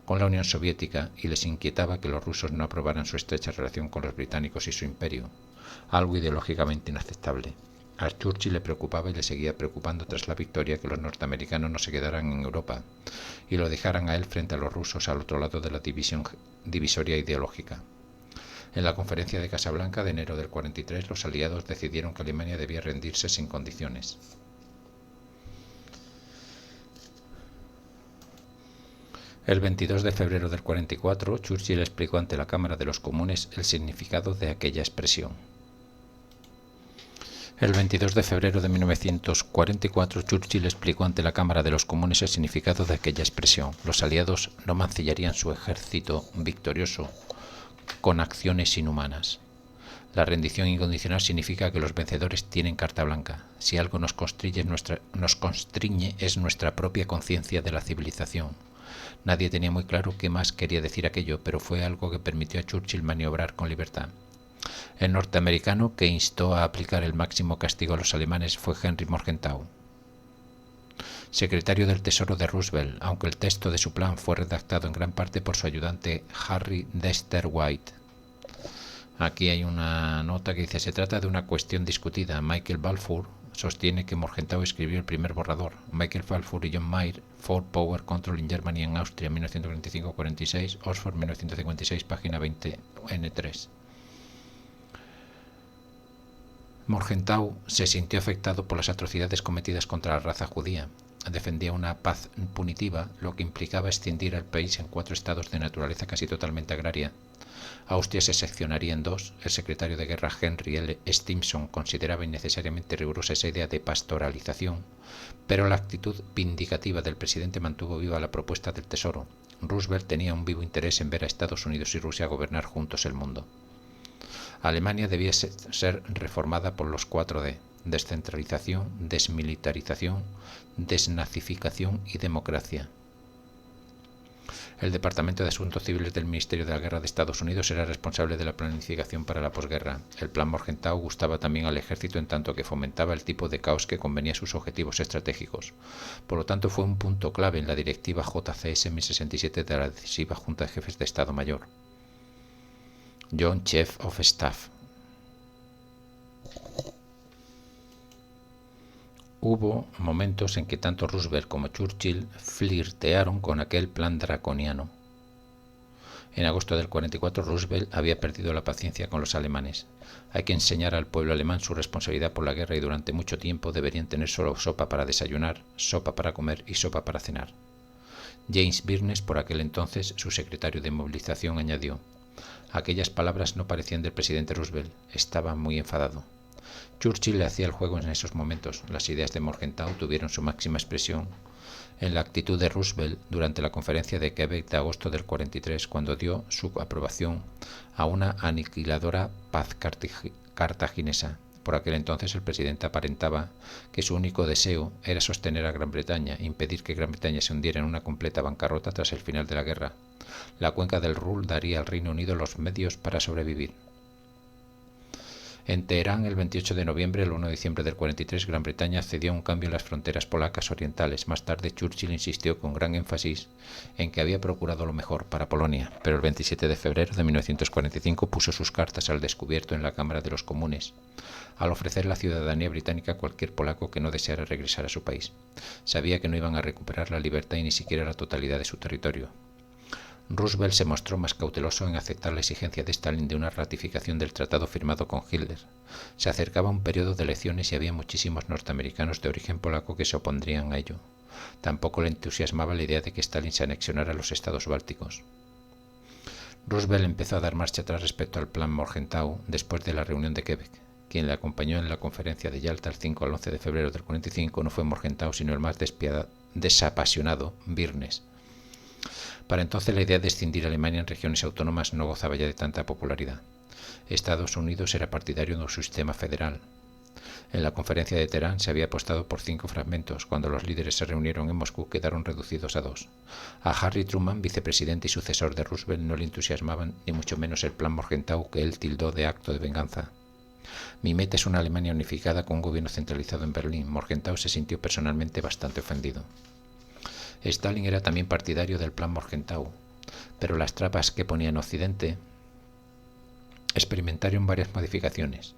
con la Unión Soviética y les inquietaba que los rusos no aprobaran su estrecha relación con los británicos y su imperio, algo ideológicamente inaceptable. A Churchill le preocupaba y le seguía preocupando tras la victoria que los norteamericanos no se quedaran en Europa y lo dejaran a él frente a los rusos al otro lado de la divisoria ideológica. En la conferencia de Casablanca de enero del 43, los aliados decidieron que Alemania debía rendirse sin condiciones. El 22 de febrero del 44, Churchill explicó ante la Cámara de los Comunes el significado de aquella expresión. El 22 de febrero de 1944, Churchill explicó ante la Cámara de los Comunes el significado de aquella expresión. Los aliados no mancillarían su ejército victorioso con acciones inhumanas. La rendición incondicional significa que los vencedores tienen carta blanca. Si algo nos constriñe es nuestra propia conciencia de la civilización. Nadie tenía muy claro qué más quería decir aquello, pero fue algo que permitió a Churchill maniobrar con libertad. El norteamericano que instó a aplicar el máximo castigo a los alemanes fue Henry Morgenthau, secretario del Tesoro de Roosevelt, aunque el texto de su plan fue redactado en gran parte por su ayudante Harry Dexter White. Aquí hay una nota que dice: se trata de una cuestión discutida. Michael Balfour sostiene que Morgenthau escribió el primer borrador. Michael Balfour y John Mayer, Ford Power Control in Germany and Austria, 1945-46, Oxford, 1956, página 20, N3. Morgenthau se sintió afectado por las atrocidades cometidas contra la raza judía. Defendía una paz punitiva, lo que implicaba escindir al país en 4 estados de naturaleza casi totalmente agraria. Austria se seccionaría en 2. El secretario de guerra Henry L. Stimson consideraba innecesariamente rigurosa esa idea de pastoralización, pero la actitud vindicativa del presidente mantuvo viva la propuesta del Tesoro. Roosevelt tenía un vivo interés en ver a Estados Unidos y Rusia gobernar juntos el mundo. Alemania debía ser reformada por los 4D: descentralización, desmilitarización, desnazificación y democracia. El Departamento de Asuntos Civiles del Ministerio de la Guerra de Estados Unidos era responsable de la planificación para la posguerra. El plan Morgenthau gustaba también al ejército en tanto que fomentaba el tipo de caos que convenía a sus objetivos estratégicos. Por lo tanto, fue un punto clave en la directiva JCS 1067 de la decisiva Junta de Jefes de Estado Mayor. John Chief of Staff. Hubo momentos en que tanto Roosevelt como Churchill flirtearon con aquel plan draconiano. En agosto del 44, Roosevelt había perdido la paciencia con los alemanes. Hay que enseñar al pueblo alemán su responsabilidad por la guerra y durante mucho tiempo deberían tener solo sopa para desayunar, sopa para comer y sopa para cenar. James Byrnes, por aquel entonces su secretario de movilización, añadió: aquellas palabras no parecían del presidente Roosevelt, estaba muy enfadado. Churchill le hacía el juego en esos momentos. Las ideas de Morgenthau tuvieron su máxima expresión en la actitud de Roosevelt durante la conferencia de Quebec de agosto del 43, cuando dio su aprobación a una aniquiladora paz cartaginesa. Por aquel entonces el presidente aparentaba que su único deseo era sostener a Gran Bretaña, impedir que Gran Bretaña se hundiera en una completa bancarrota tras el final de la guerra. La cuenca del Ruhr daría al Reino Unido los medios para sobrevivir. En Teherán, el 28 de noviembre, el 1 de diciembre del 43, Gran Bretaña cedió a un cambio en las fronteras polacas orientales. Más tarde, Churchill insistió con gran énfasis en que había procurado lo mejor para Polonia, pero el 27 de febrero de 1945 puso sus cartas al descubierto en la Cámara de los Comunes, al ofrecer la ciudadanía británica a cualquier polaco que no deseara regresar a su país. Sabía que no iban a recuperar la libertad y ni siquiera la totalidad de su territorio. Roosevelt se mostró más cauteloso en aceptar la exigencia de Stalin de una ratificación del tratado firmado con Hitler. Se acercaba un periodo de elecciones y había muchísimos norteamericanos de origen polaco que se opondrían a ello. Tampoco le entusiasmaba la idea de que Stalin se anexionara a los estados bálticos. Roosevelt empezó a dar marcha atrás respecto al plan Morgenthau después de la reunión de Quebec. Quien le acompañó en la conferencia de Yalta el 5 al 11 de febrero del 45 no fue Morgenthau, sino el más desapasionado Byrnes. Para entonces la idea de escindir a Alemania en regiones autónomas no gozaba ya de tanta popularidad. Estados Unidos era partidario de un sistema federal. En la conferencia de Teherán se había apostado por 5 fragmentos. Cuando los líderes se reunieron en Moscú quedaron reducidos a 2. A Harry Truman, vicepresidente y sucesor de Roosevelt, no le entusiasmaban ni mucho menos el plan Morgenthau, que él tildó de acto de venganza. Mi meta es una Alemania unificada con un gobierno centralizado en Berlín. Morgenthau se sintió personalmente bastante ofendido. Stalin era también partidario del plan Morgenthau, pero las trampas que ponía en Occidente experimentaron varias modificaciones.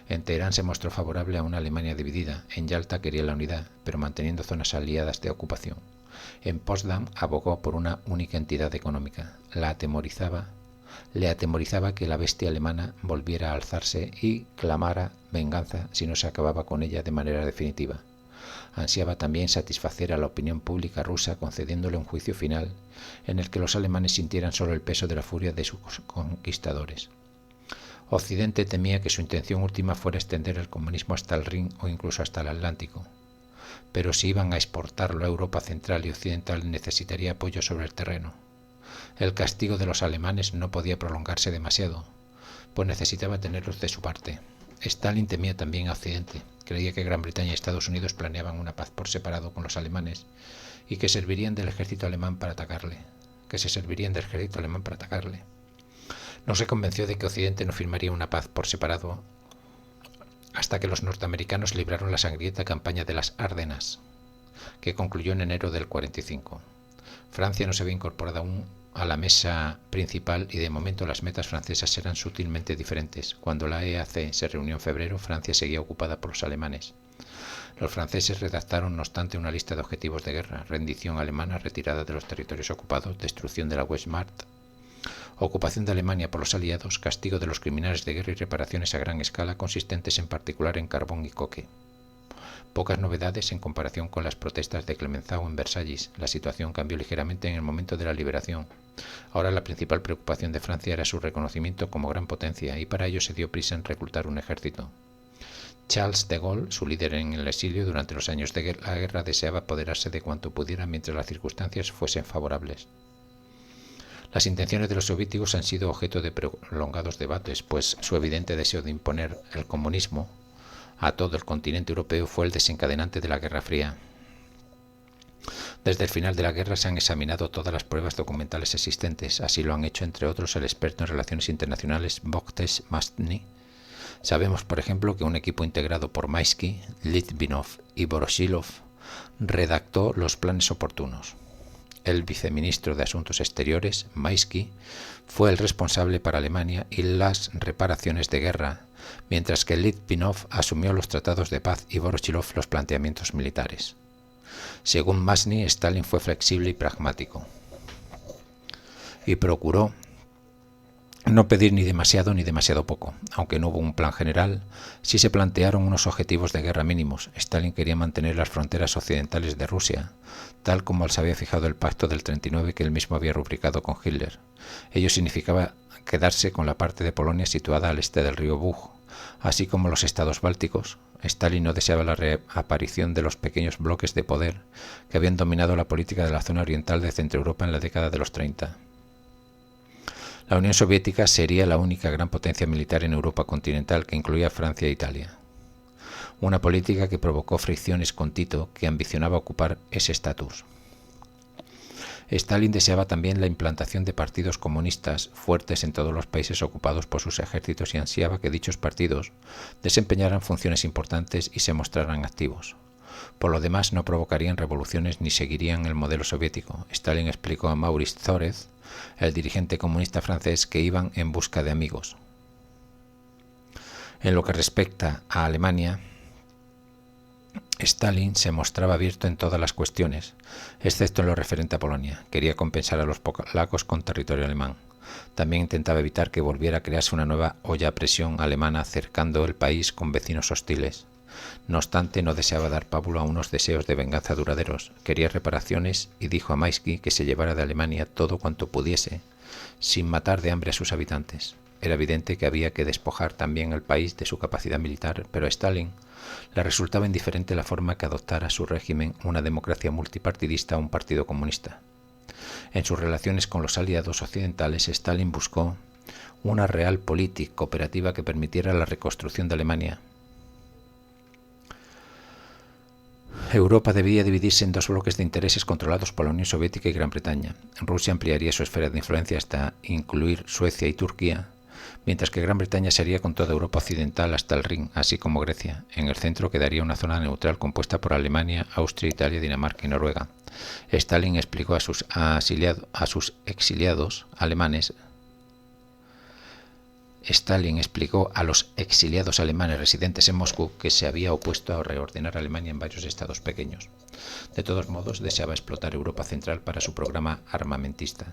En Teherán se mostró favorable a una Alemania dividida. En Yalta quería la unidad, pero manteniendo zonas aliadas de ocupación. En Potsdam abogó por una única entidad económica. Le atemorizaba que la bestia alemana volviera a alzarse y clamara venganza si no se acababa con ella de manera definitiva. Ansiaba también satisfacer a la opinión pública rusa concediéndole un juicio final en el que los alemanes sintieran solo el peso de la furia de sus conquistadores. Occidente temía que su intención última fuera extender el comunismo hasta el Rin o incluso hasta el Atlántico. Pero si iban a exportarlo a Europa central y occidental necesitaría apoyo sobre el terreno. El castigo de los alemanes no podía prolongarse demasiado, pues necesitaba tenerlos de su parte. Stalin temía también a Occidente. Creía que Gran Bretaña y Estados Unidos planeaban una paz por separado con los alemanes y que servirían del ejército alemán para atacarle. No se convenció de que Occidente no firmaría una paz por separado hasta que los norteamericanos libraron la sangrienta campaña de las Ardenas, que concluyó en enero del 45. Francia no se había incorporado aún a la mesa principal y de momento las metas francesas eran sutilmente diferentes. Cuando la EAC se reunió en febrero, Francia seguía ocupada por los alemanes. Los franceses redactaron, no obstante, una lista de objetivos de guerra: rendición alemana, retirada de los territorios ocupados, destrucción de la Wehrmacht, ocupación de Alemania por los aliados, castigo de los criminales de guerra y reparaciones a gran escala, consistentes en particular en carbón y coque. Pocas novedades en comparación con las protestas de Clemenceau en Versalles. La situación cambió ligeramente en el momento de la liberación. Ahora la principal preocupación de Francia era su reconocimiento como gran potencia, y para ello se dio prisa en reclutar un ejército. Charles de Gaulle, su líder en el exilio durante los años de la guerra, deseaba apoderarse de cuanto pudiera mientras las circunstancias fuesen favorables. Las intenciones de los soviéticos han sido objeto de prolongados debates, pues su evidente deseo de imponer el comunismo a todo el continente europeo fue el desencadenante de la Guerra Fría. Desde el final de la guerra se han examinado todas las pruebas documentales existentes. Así lo han hecho, entre otros, el experto en relaciones internacionales Bogdash Masny. Sabemos, por ejemplo, que un equipo integrado por Maisky, Litvinov y Voroshilov redactó los planes oportunos. El viceministro de Asuntos Exteriores, Maisky, fue el responsable para Alemania y las reparaciones de guerra, mientras que Litvinov asumió los tratados de paz y Voroshilov los planteamientos militares. Según Masny, Stalin fue flexible y pragmático y procuró no pedir ni demasiado poco. Aunque no hubo un plan general, sí se plantearon unos objetivos de guerra mínimos. Stalin quería mantener las fronteras occidentales de Rusia, tal como se había fijado el pacto del 39 que él mismo había rubricado con Hitler. Ello significaba quedarse con la parte de Polonia situada al este del río Bug, así como los estados bálticos. Stalin no deseaba la reaparición de los pequeños bloques de poder que habían dominado la política de la zona oriental de Centroeuropa en la década de los 30. La Unión Soviética sería la única gran potencia militar en Europa continental, que incluía Francia e Italia. Una política que provocó fricciones con Tito, que ambicionaba ocupar ese estatus. Stalin deseaba también la implantación de partidos comunistas fuertes en todos los países ocupados por sus ejércitos y ansiaba que dichos partidos desempeñaran funciones importantes y se mostraran activos. Por lo demás, no provocarían revoluciones ni seguirían el modelo soviético. Stalin explicó a Maurice Thorez, el dirigente comunista francés, que iban en busca de amigos. En lo que respecta a Alemania, Stalin se mostraba abierto en todas las cuestiones, excepto en lo referente a Polonia. Quería compensar a los polacos con territorio alemán. También intentaba evitar que volviera a crearse una nueva olla a presión alemana cercando el país con vecinos hostiles. No obstante, no deseaba dar pábulo a unos deseos de venganza duraderos. Quería reparaciones y dijo a Maisky que se llevara de Alemania todo cuanto pudiese, sin matar de hambre a sus habitantes. Era evidente que había que despojar también al país de su capacidad militar, pero a Stalin le resultaba indiferente la forma que adoptara su régimen, una democracia multipartidista o un partido comunista. En sus relaciones con los aliados occidentales, Stalin buscó una realpolitik cooperativa que permitiera la reconstrucción de Alemania. Europa debía dividirse en dos bloques de intereses controlados por la Unión Soviética y Gran Bretaña. Rusia ampliaría su esfera de influencia hasta incluir Suecia y Turquía, mientras que Gran Bretaña sería con toda Europa occidental hasta el Rin, así como Grecia. En el centro quedaría una zona neutral compuesta por Alemania, Austria, Italia, Dinamarca y Noruega. Stalin explicó a sus exiliados alemanes residentes en Moscú que se había opuesto a reordenar Alemania en varios estados pequeños. De todos modos, deseaba explotar Europa Central para su programa armamentista.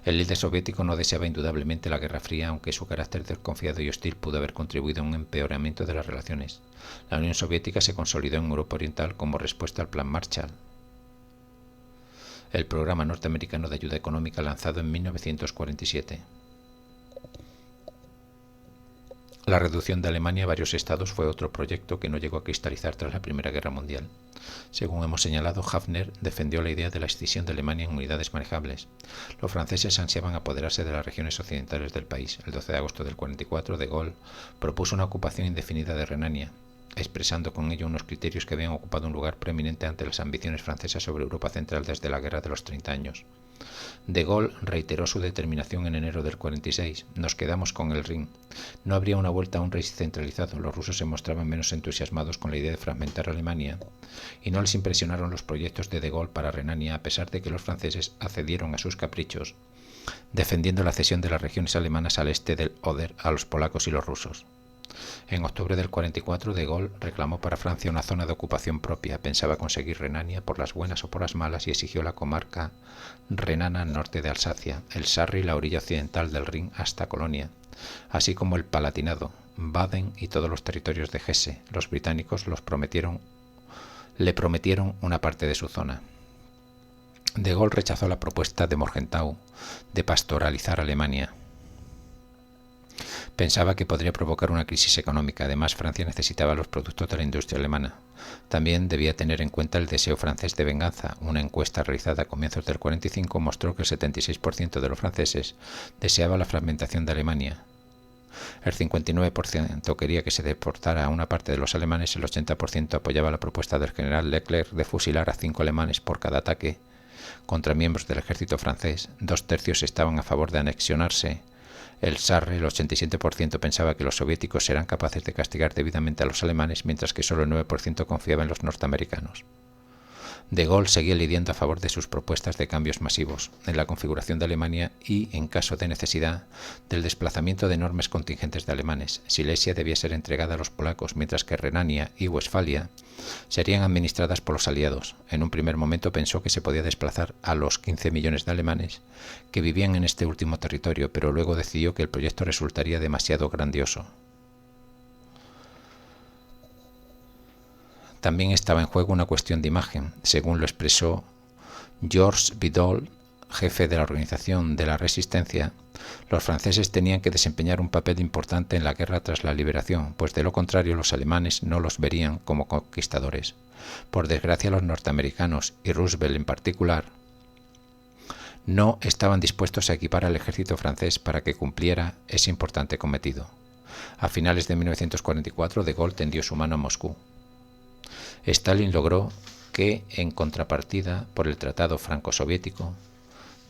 El líder soviético no deseaba indudablemente la Guerra Fría, aunque su carácter desconfiado y hostil pudo haber contribuido a un empeoramiento de las relaciones. La Unión Soviética se consolidó en Europa Oriental como respuesta al Plan Marshall, el programa norteamericano de ayuda económica lanzado en 1947. La reducción de Alemania a varios estados fue otro proyecto que no llegó a cristalizar tras la Primera Guerra Mundial. Según hemos señalado, Hafner defendió la idea de la escisión de Alemania en unidades manejables. Los franceses ansiaban apoderarse de las regiones occidentales del país. El 12 de agosto del 44, de Gaulle propuso una ocupación indefinida de Renania. expresando con ello unos criterios que habían ocupado un lugar preeminente ante las ambiciones francesas sobre Europa Central desde la Guerra de los 30 años. De Gaulle reiteró su determinación en enero del 46. Nos quedamos con el Rin. No habría una vuelta a un Reich centralizado. Los rusos se mostraban menos entusiasmados con la idea de fragmentar Alemania y no les impresionaron los proyectos de Gaulle para Renania, a pesar de que los franceses accedieron a sus caprichos, defendiendo la cesión de las regiones alemanas al este del Oder a los polacos y los rusos. En octubre del 44, de Gaulle reclamó para Francia una zona de ocupación propia. Pensaba conseguir Renania por las buenas o por las malas y exigió la comarca renana al norte de Alsacia, el Sarre y la orilla occidental del Rin hasta Colonia, así como el Palatinado, Baden y todos los territorios de Hesse. Los británicos le prometieron una parte de su zona. De Gaulle rechazó la propuesta de Morgenthau de pastoralizar Alemania. Pensaba que podría provocar una crisis económica. Además, Francia necesitaba los productos de la industria alemana. También debía tener en cuenta el deseo francés de venganza. Una encuesta realizada a comienzos del 45 mostró que el 76% de los franceses deseaba la fragmentación de Alemania. El 59% quería que se deportara a una parte de los alemanes, el 80% apoyaba la propuesta del general Leclerc de fusilar a 5 alemanes por cada ataque contra miembros del ejército francés. 2/3 estaban a favor de anexionarse el Sarre. El 87% pensaba que los soviéticos eran capaces de castigar debidamente a los alemanes, mientras que solo el 9% confiaba en los norteamericanos. De Gaulle seguía lidiando a favor de sus propuestas de cambios masivos en la configuración de Alemania y, en caso de necesidad, del desplazamiento de enormes contingentes de alemanes. Silesia debía ser entregada a los polacos, mientras que Renania y Westfalia serían administradas por los aliados. En un primer momento pensó que se podía desplazar a los 15 millones de alemanes que vivían en este último territorio, pero luego decidió que el proyecto resultaría demasiado grandioso. También estaba en juego una cuestión de imagen, según lo expresó Georges Bidault, jefe de la Organización de la Resistencia. Los franceses tenían que desempeñar un papel importante en la guerra tras la liberación, pues de lo contrario los alemanes no los verían como conquistadores. Por desgracia, los norteamericanos, y Roosevelt en particular, no estaban dispuestos a equipar al ejército francés para que cumpliera ese importante cometido. A finales de 1944, de Gaulle tendió su mano a Moscú. Stalin logró que, en contrapartida por el Tratado Franco-Soviético,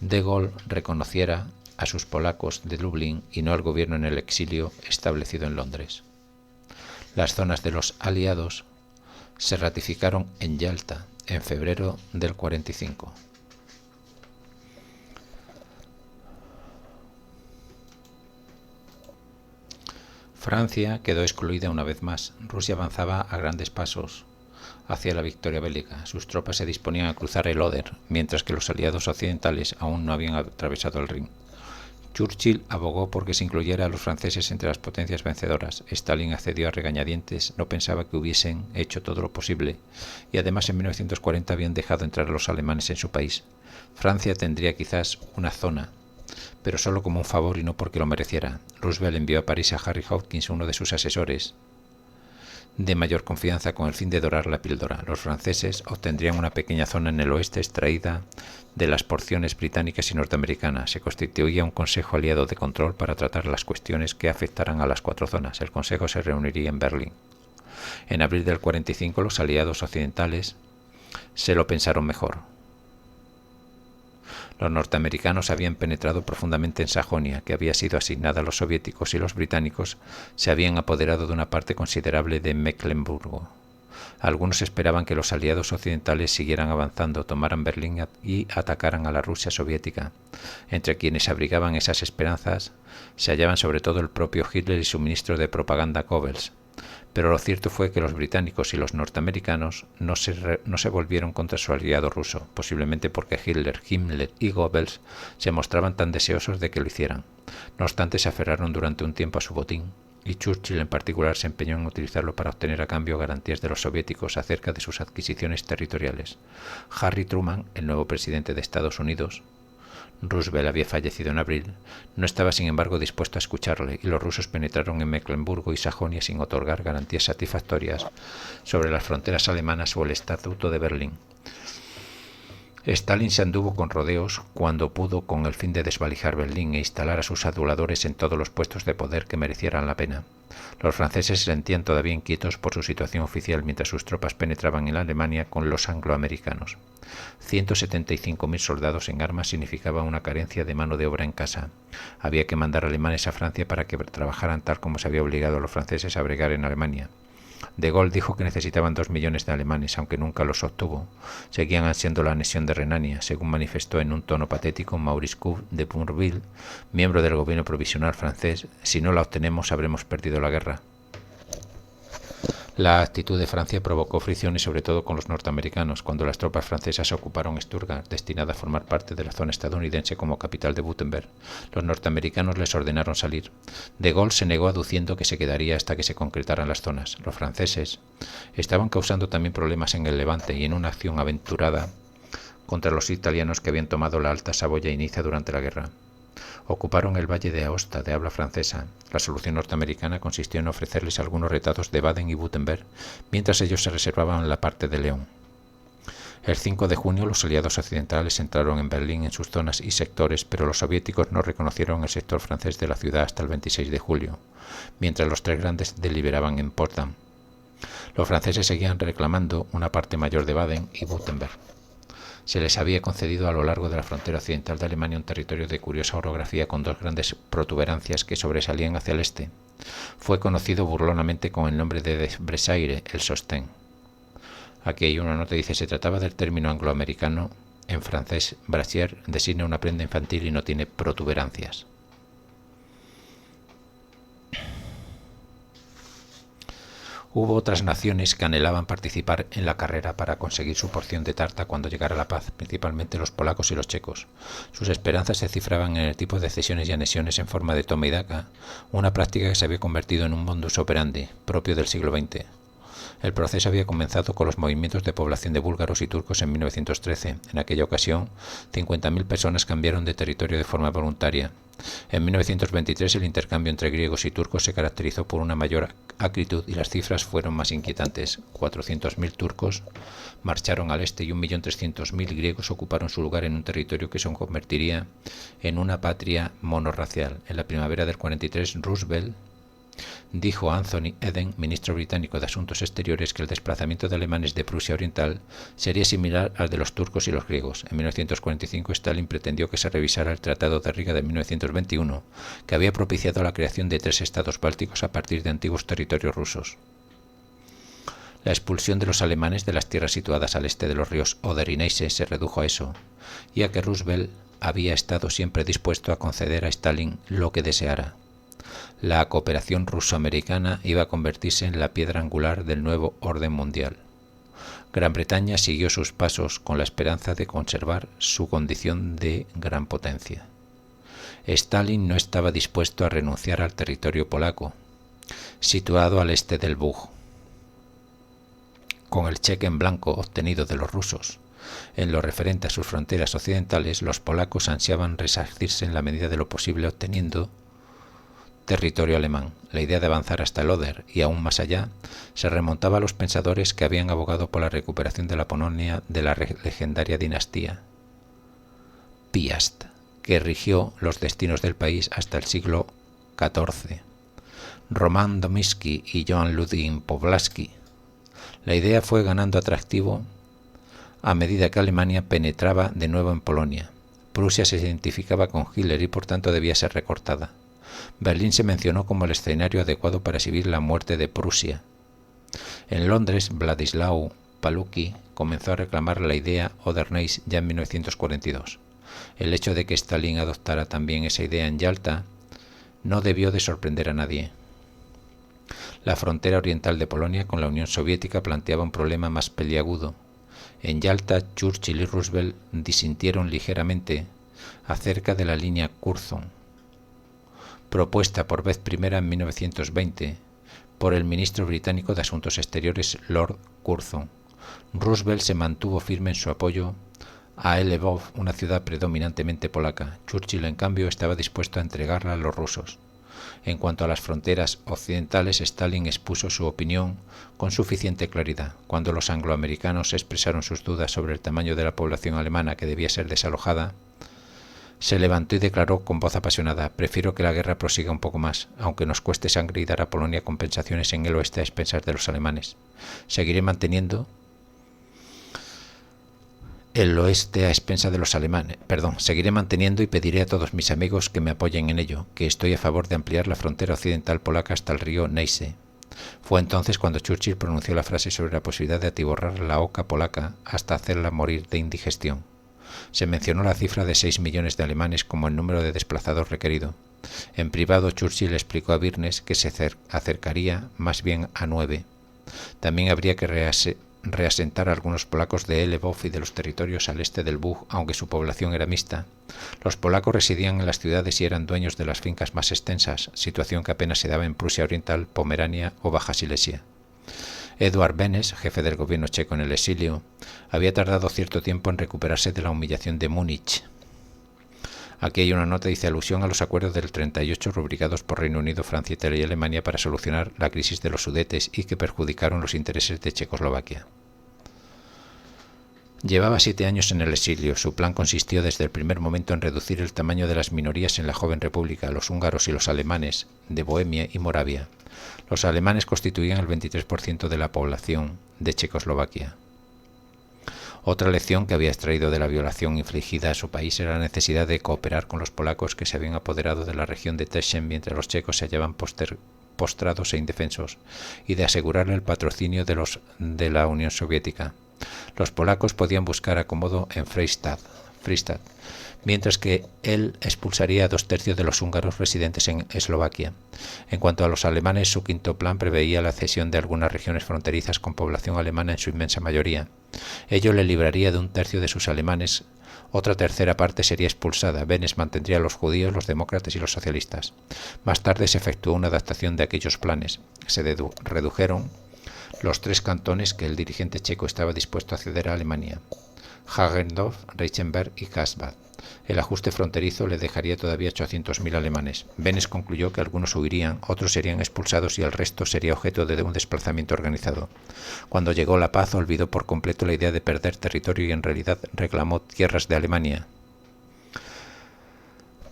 de Gaulle reconociera a sus polacos de Lublin y no al gobierno en el exilio establecido en Londres. Las zonas de los aliados se ratificaron en Yalta en febrero del 45. Francia quedó excluida una vez más. Rusia avanzaba a grandes pasos hacia la victoria bélica. Sus tropas se disponían a cruzar el Oder, mientras que los aliados occidentales aún no habían atravesado el Rin. Churchill abogó por que se incluyera a los franceses entre las potencias vencedoras. Stalin accedió a regañadientes, no pensaba que hubiesen hecho todo lo posible, y además en 1940 habían dejado entrar a los alemanes en su país. Francia tendría quizás una zona, pero solo como un favor y no porque lo mereciera. Roosevelt envió a París a Harry Hopkins, uno de sus asesores de mayor confianza, con el fin de dorar la píldora. Los franceses obtendrían una pequeña zona en el oeste extraída de las porciones británicas y norteamericanas. Se constituía un consejo aliado de control para tratar las cuestiones que afectaran a las 4 zonas. El consejo se reuniría en Berlín. En abril del 45 los aliados occidentales se lo pensaron mejor. Los norteamericanos habían penetrado profundamente en Sajonia, que había sido asignada a los soviéticos, y los británicos se habían apoderado de una parte considerable de Mecklemburgo. Algunos esperaban que los aliados occidentales siguieran avanzando, tomaran Berlín y atacaran a la Rusia soviética. Entre quienes abrigaban esas esperanzas se hallaban sobre todo el propio Hitler y su ministro de propaganda Goebbels. Pero lo cierto fue que los británicos y los norteamericanos no se volvieron contra su aliado ruso, posiblemente porque Hitler, Himmler y Goebbels se mostraban tan deseosos de que lo hicieran. No obstante, se aferraron durante un tiempo a su botín, y Churchill en particular se empeñó en utilizarlo para obtener a cambio garantías de los soviéticos acerca de sus adquisiciones territoriales. Harry Truman, el nuevo presidente de Estados Unidos, Roosevelt había fallecido en abril, no estaba sin embargo dispuesto a escucharle, y los rusos penetraron en Mecklemburgo y Sajonia sin otorgar garantías satisfactorias sobre las fronteras alemanas o el Estatuto de Berlín. Stalin se anduvo con rodeos cuando pudo con el fin de desvalijar Berlín e instalar a sus aduladores en todos los puestos de poder que merecieran la pena. Los franceses se sentían todavía inquietos por su situación oficial mientras sus tropas penetraban en la Alemania con los angloamericanos. 175.000 soldados en armas significaba una carencia de mano de obra en casa. Había que mandar alemanes a Francia para que trabajaran tal como se había obligado a los franceses a bregar en Alemania. De Gaulle dijo que necesitaban 2 millones de alemanes, aunque nunca los obtuvo. Seguían ansiando la anexión de Renania, según manifestó en un tono patético Maurice Couve de Bourville, miembro del gobierno provisional francés: si no la obtenemos habremos perdido la guerra. La actitud de Francia provocó fricciones sobre todo con los norteamericanos cuando las tropas francesas ocuparon Stuttgart, destinada a formar parte de la zona estadounidense como capital de Württemberg. Los norteamericanos les ordenaron salir. De Gaulle se negó aduciendo que se quedaría hasta que se concretaran las zonas. Los franceses estaban causando también problemas en el Levante y en una acción aventurada contra los italianos que habían tomado la Alta Saboya y Niza durante la guerra. Ocuparon el valle de Aosta, de habla francesa. La solución norteamericana consistió en ofrecerles algunos retados de Baden y Württemberg, mientras ellos se reservaban la parte de León. El 5 de junio los aliados occidentales entraron en Berlín en sus zonas y sectores, pero los soviéticos no reconocieron el sector francés de la ciudad hasta el 26 de julio, mientras los tres grandes deliberaban en Potsdam. Los franceses seguían reclamando una parte mayor de Baden y Württemberg. Se les había concedido a lo largo de la frontera occidental de Alemania un territorio de curiosa orografía con dos grandes protuberancias que sobresalían hacia el este. Fue conocido burlonamente con el nombre de Bressuire, el sostén. Aquí hay una nota, dice: se trataba del término angloamericano. En francés, brasier designa una prenda infantil y no tiene protuberancias. Hubo otras naciones que anhelaban participar en la carrera para conseguir su porción de tarta cuando llegara la paz, principalmente los polacos y los checos. Sus esperanzas se cifraban en el tipo de cesiones y anexiones en forma de toma y daca, una práctica que se había convertido en un modus operandi propio del siglo XX. El proceso había comenzado con los movimientos de población de búlgaros y turcos en 1913. En aquella ocasión, 50.000 personas cambiaron de territorio de forma voluntaria. En 1923 el intercambio entre griegos y turcos se caracterizó por una mayor acritud y las cifras fueron más inquietantes. 400.000 turcos marcharon al este y 1.300.000 griegos ocuparon su lugar en un territorio que se convertiría en una patria monorracial. En la primavera del 43, Roosevelt dijo a Anthony Eden, ministro británico de Asuntos Exteriores, que el desplazamiento de alemanes de Prusia Oriental sería similar al de los turcos y los griegos. En 1945, Stalin pretendió que se revisara el Tratado de Riga de 1921, que había propiciado la creación de 3 estados bálticos a partir de antiguos territorios rusos. La expulsión de los alemanes de las tierras situadas al este de los ríos Oder y Neisse se redujo a eso, ya que Roosevelt había estado siempre dispuesto a conceder a Stalin lo que deseara. La cooperación ruso-americana iba a convertirse en la piedra angular del nuevo orden mundial. Gran Bretaña siguió sus pasos con la esperanza de conservar su condición de gran potencia. Stalin no estaba dispuesto a renunciar al territorio polaco, situado al este del Bug. Con el cheque en blanco obtenido de los rusos en lo referente a sus fronteras occidentales, los polacos ansiaban resarcirse en la medida de lo posible obteniendo territorio alemán. La idea de avanzar hasta el Oder y aún más allá se remontaba a los pensadores que habían abogado por la recuperación de la Polonia de la legendaria dinastía Piast, que rigió los destinos del país hasta el siglo XIV. Roman Dmowski y Johann Ludwig Pawlowski. La idea fue ganando atractivo a medida que Alemania penetraba de nuevo en Polonia. Prusia se identificaba con Hitler y por tanto debía ser recortada. Berlín se mencionó como el escenario adecuado para exhibir la muerte de Prusia. En Londres, Władysław Pałucki comenzó a reclamar la idea Oder-Neisse ya en 1942. El hecho de que Stalin adoptara también esa idea en Yalta no debió de sorprender a nadie. La frontera oriental de Polonia con la Unión Soviética planteaba un problema más peliagudo. En Yalta, Churchill y Roosevelt disintieron ligeramente acerca de la línea Curzon, propuesta por vez primera en 1920 por el ministro británico de Asuntos Exteriores Lord Curzon. Roosevelt se mantuvo firme en su apoyo a Lvov, una ciudad predominantemente polaca. Churchill, en cambio, estaba dispuesto a entregarla a los rusos. En cuanto a las fronteras occidentales, Stalin expuso su opinión con suficiente claridad. Cuando los angloamericanos expresaron sus dudas sobre el tamaño de la población alemana que debía ser desalojada, se levantó y declaró con voz apasionada: prefiero que la guerra prosiga un poco más, aunque nos cueste sangre y dar a Polonia compensaciones en el oeste a expensas de los alemanes. Seguiré manteniendo el oeste a expensas de los alemanes. Seguiré manteniendo y pediré a todos mis amigos que me apoyen en ello, que estoy a favor de ampliar la frontera occidental polaca hasta el río Neisse. Fue entonces cuando Churchill pronunció la frase sobre la posibilidad de atiborrar la oca polaca hasta hacerla morir de indigestión. Se mencionó la cifra de 6 millones de alemanes como el número de desplazados requerido. En privado, Churchill explicó a Birnes que se acercaría más bien a 9. También habría que reasentar a algunos polacos de Lvov y de los territorios al este del Bug, aunque su población era mixta. Los polacos residían en las ciudades y eran dueños de las fincas más extensas, situación que apenas se daba en Prusia Oriental, Pomerania o Baja Silesia. Eduard Benes, jefe del gobierno checo en el exilio, había tardado cierto tiempo en recuperarse de la humillación de Múnich. Aquí hay una nota, dice: alusión a los acuerdos del 38 rubricados por Reino Unido, Francia, Italia y Alemania para solucionar la crisis de los Sudetes y que perjudicaron los intereses de Checoslovaquia. Llevaba 7 años en el exilio. Su plan consistió desde el primer momento en reducir el tamaño de las minorías en la joven república, los húngaros y los alemanes de Bohemia y Moravia. Los alemanes constituían el 23% de la población de Checoslovaquia. Otra lección que había extraído de la violación infligida a su país era la necesidad de cooperar con los polacos que se habían apoderado de la región de Teschen mientras los checos se hallaban postrados e indefensos, y de asegurarle el patrocinio de la Unión Soviética. Los polacos podían buscar acomodo en Freistadt, mientras que él expulsaría a 2/3 de los húngaros residentes en Eslovaquia. En cuanto a los alemanes, su quinto plan preveía la cesión de algunas regiones fronterizas con población alemana en su inmensa mayoría. Ello le libraría de 1/3 de sus alemanes. Otra tercera parte sería expulsada. Benes mantendría a los judíos, los demócratas y los socialistas. Más tarde se efectuó una adaptación de aquellos planes. Se redujeron los 3 cantones que el dirigente checo estaba dispuesto a ceder a Alemania: Hagendorf, Reichenberg y Karlsbad. El ajuste fronterizo le dejaría todavía 800.000 alemanes. Benes concluyó que algunos huirían, otros serían expulsados y el resto sería objeto de un desplazamiento organizado. Cuando llegó la paz, olvidó por completo la idea de perder territorio y en realidad reclamó tierras de Alemania.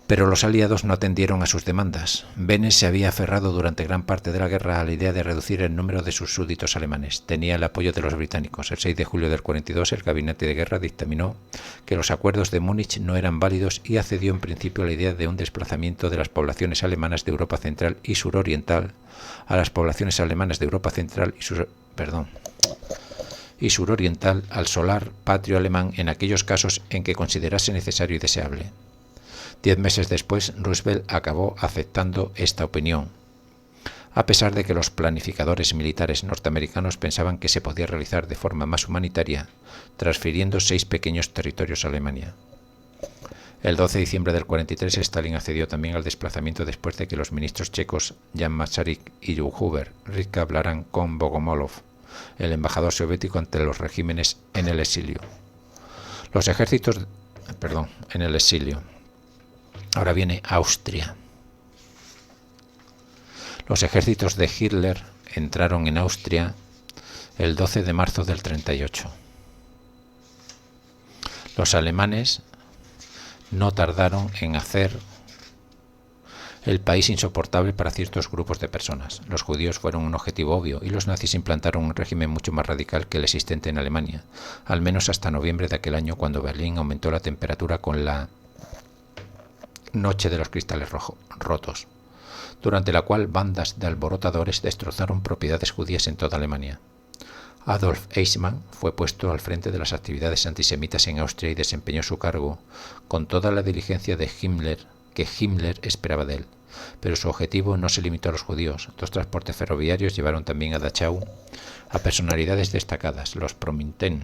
Pero los aliados no atendieron a sus demandas. Benes se había aferrado durante gran parte de la guerra a la idea de reducir el número de sus súbditos alemanes. Tenía el apoyo de los británicos. El 6 de julio del 42 el gabinete de guerra dictaminó que los acuerdos de Múnich no eran válidos y accedió en principio a la idea de un desplazamiento de las poblaciones alemanas de Europa Central y Suroriental a las poblaciones alemanas de Europa Central y suroriental al solar patrio alemán en aquellos casos en que considerase necesario y deseable. 10 meses después, Roosevelt acabó aceptando esta opinión, a pesar de que los planificadores militares norteamericanos pensaban que se podía realizar de forma más humanitaria, transfiriendo 6 pequeños territorios a Alemania. El 12 de diciembre del 43, Stalin accedió también al desplazamiento después de que los ministros checos Jan Masaryk y Joe Hoover hablaran con Bogomolov, el embajador soviético ante los regímenes en el exilio. Ahora viene Austria. Los ejércitos de Hitler entraron en Austria el 12 de marzo del 38. Los alemanes no tardaron en hacer el país insoportable para ciertos grupos de personas. Los judíos fueron un objetivo obvio y los nazis implantaron un régimen mucho más radical que el existente en Alemania, al menos hasta noviembre de aquel año, cuando Berlín aumentó la temperatura con la Noche de los cristales rotos, durante la cual bandas de alborotadores destrozaron propiedades judías en toda Alemania. Adolf Eichmann fue puesto al frente de las actividades antisemitas en Austria y desempeñó su cargo con toda la diligencia que Himmler esperaba de él. Pero su objetivo no se limitó a los judíos. 2 transportes ferroviarios llevaron también a Dachau a personalidades destacadas, los prominenten,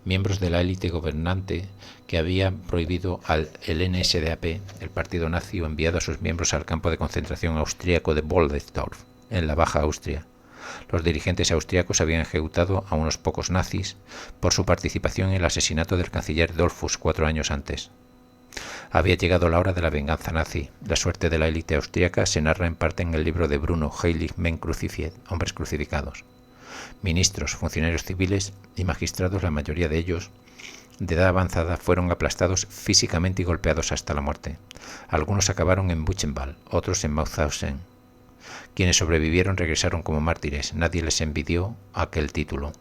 miembros de la élite gobernante que había prohibido el NSDAP, el partido nazi, o enviado a sus miembros al campo de concentración austríaco de Wolfsdorf, en la Baja Austria. Los dirigentes austríacos habían ejecutado a unos pocos nazis por su participación en el asesinato del canciller Dollfuss 4 años antes. Había llegado la hora de la venganza nazi. La suerte de la élite austríaca se narra en parte en el libro de Bruno Heilig Men Crucified, Hombres Crucificados. Ministros, funcionarios civiles y magistrados, la mayoría de ellos de edad avanzada, fueron aplastados físicamente y golpeados hasta la muerte. Algunos acabaron en Buchenwald, otros en Mauthausen. Quienes sobrevivieron regresaron como mártires. Nadie les envidió aquel título.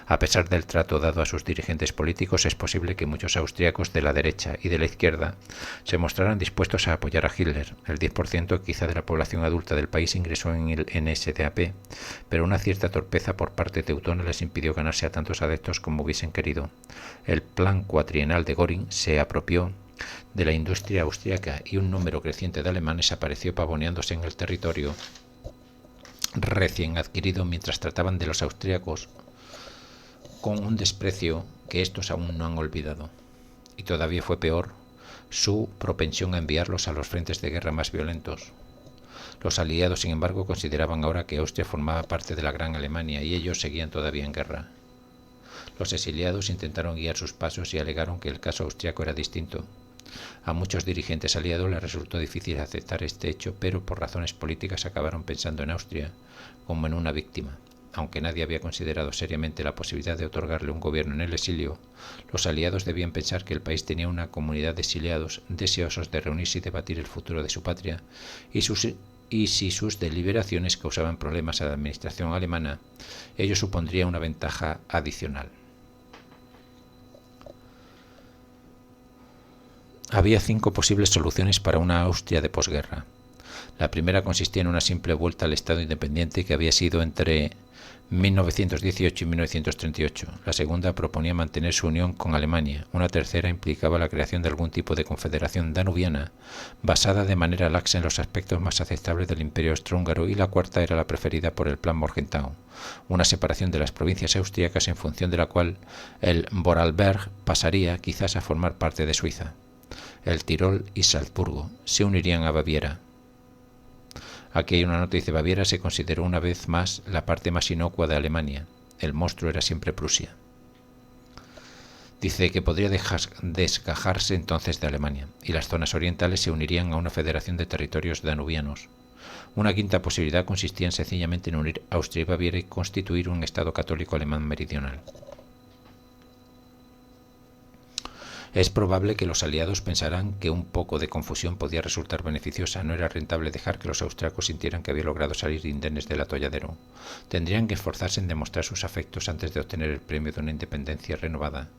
A pesar del trato dado a sus dirigentes políticos, es posible que muchos austríacos de la derecha y de la izquierda se mostraran dispuestos a apoyar a Hitler. El 10% quizá de la población adulta del país ingresó en el NSDAP, pero una cierta torpeza por parte teutona les impidió ganarse a tantos adeptos como hubiesen querido. El plan cuatrienal de Göring se apropió de la industria austríaca y un número creciente de alemanes apareció pavoneándose en el territorio recién adquirido mientras trataban de los austríacos con un desprecio que estos aún no han olvidado. Y todavía fue peor su propensión a enviarlos a los frentes de guerra más violentos. Los aliados, sin embargo, consideraban ahora que Austria formaba parte de la Gran Alemania y ellos seguían todavía en guerra. Los exiliados intentaron guiar sus pasos y alegaron que el caso austriaco era distinto. A muchos dirigentes aliados les resultó difícil aceptar este hecho, pero por razones políticas acabaron pensando en Austria como en una víctima. Aunque nadie había considerado seriamente la posibilidad de otorgarle un gobierno en el exilio, los aliados debían pensar que el país tenía una comunidad de exiliados deseosos de reunirse y debatir el futuro de su patria, y si sus deliberaciones causaban problemas a la administración alemana, ello supondría una ventaja adicional. Había 5 posibles soluciones para una Austria de posguerra. La primera consistía en una simple vuelta al Estado independiente que había sido entre 1918 y 1938. La segunda proponía mantener su unión con Alemania. Una tercera implicaba la creación de algún tipo de confederación danubiana, basada de manera laxa en los aspectos más aceptables del Imperio Austrohúngaro, y la cuarta era la preferida por el Plan Morgenthau, una separación de las provincias austríacas en función de la cual el Vorarlberg pasaría quizás a formar parte de Suiza. El Tirol y Salzburgo se unirían a Baviera. Aquí hay una nota: dice: Baviera se consideró una vez más la parte más inocua de Alemania. El monstruo era siempre Prusia. Dice que podría desgajarse entonces de Alemania, y las zonas orientales se unirían a una federación de territorios danubianos. Una quinta posibilidad consistía sencillamente en unir Austria y Baviera y constituir un Estado católico alemán meridional. Es probable que los aliados pensaran que un poco de confusión podía resultar beneficiosa. No era rentable dejar que los austriacos sintieran que había logrado salir indemnes del atolladero. Tendrían que esforzarse en demostrar sus afectos antes de obtener el premio de una independencia renovada.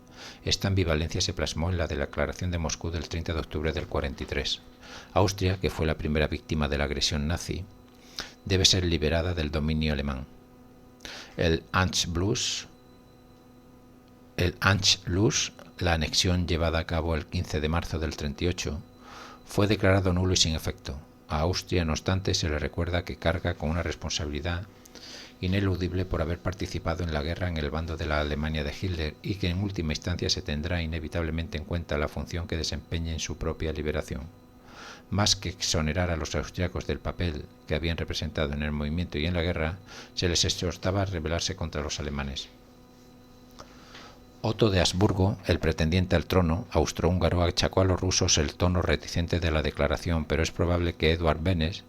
Esta ambivalencia se plasmó en la Declaración de Moscú del 30 de octubre del 43. Austria, que fue la primera víctima de la agresión nazi, debe ser liberada del dominio alemán. El Anschluss, la anexión llevada a cabo el 15 de marzo del 38, fue declarado nulo y sin efecto. A Austria, no obstante, se le recuerda que carga con una responsabilidad ineludible por haber participado en la guerra en el bando de la Alemania de Hitler, y que en última instancia se tendrá inevitablemente en cuenta la función que desempeñe en su propia liberación. Más que exonerar a los austriacos del papel que habían representado en el movimiento y en la guerra, se les exhortaba a rebelarse contra los alemanes. Otto de Habsburgo, el pretendiente al trono austrohúngaro, achacó a los rusos el tono reticente de la declaración, pero es probable que Eduard Benes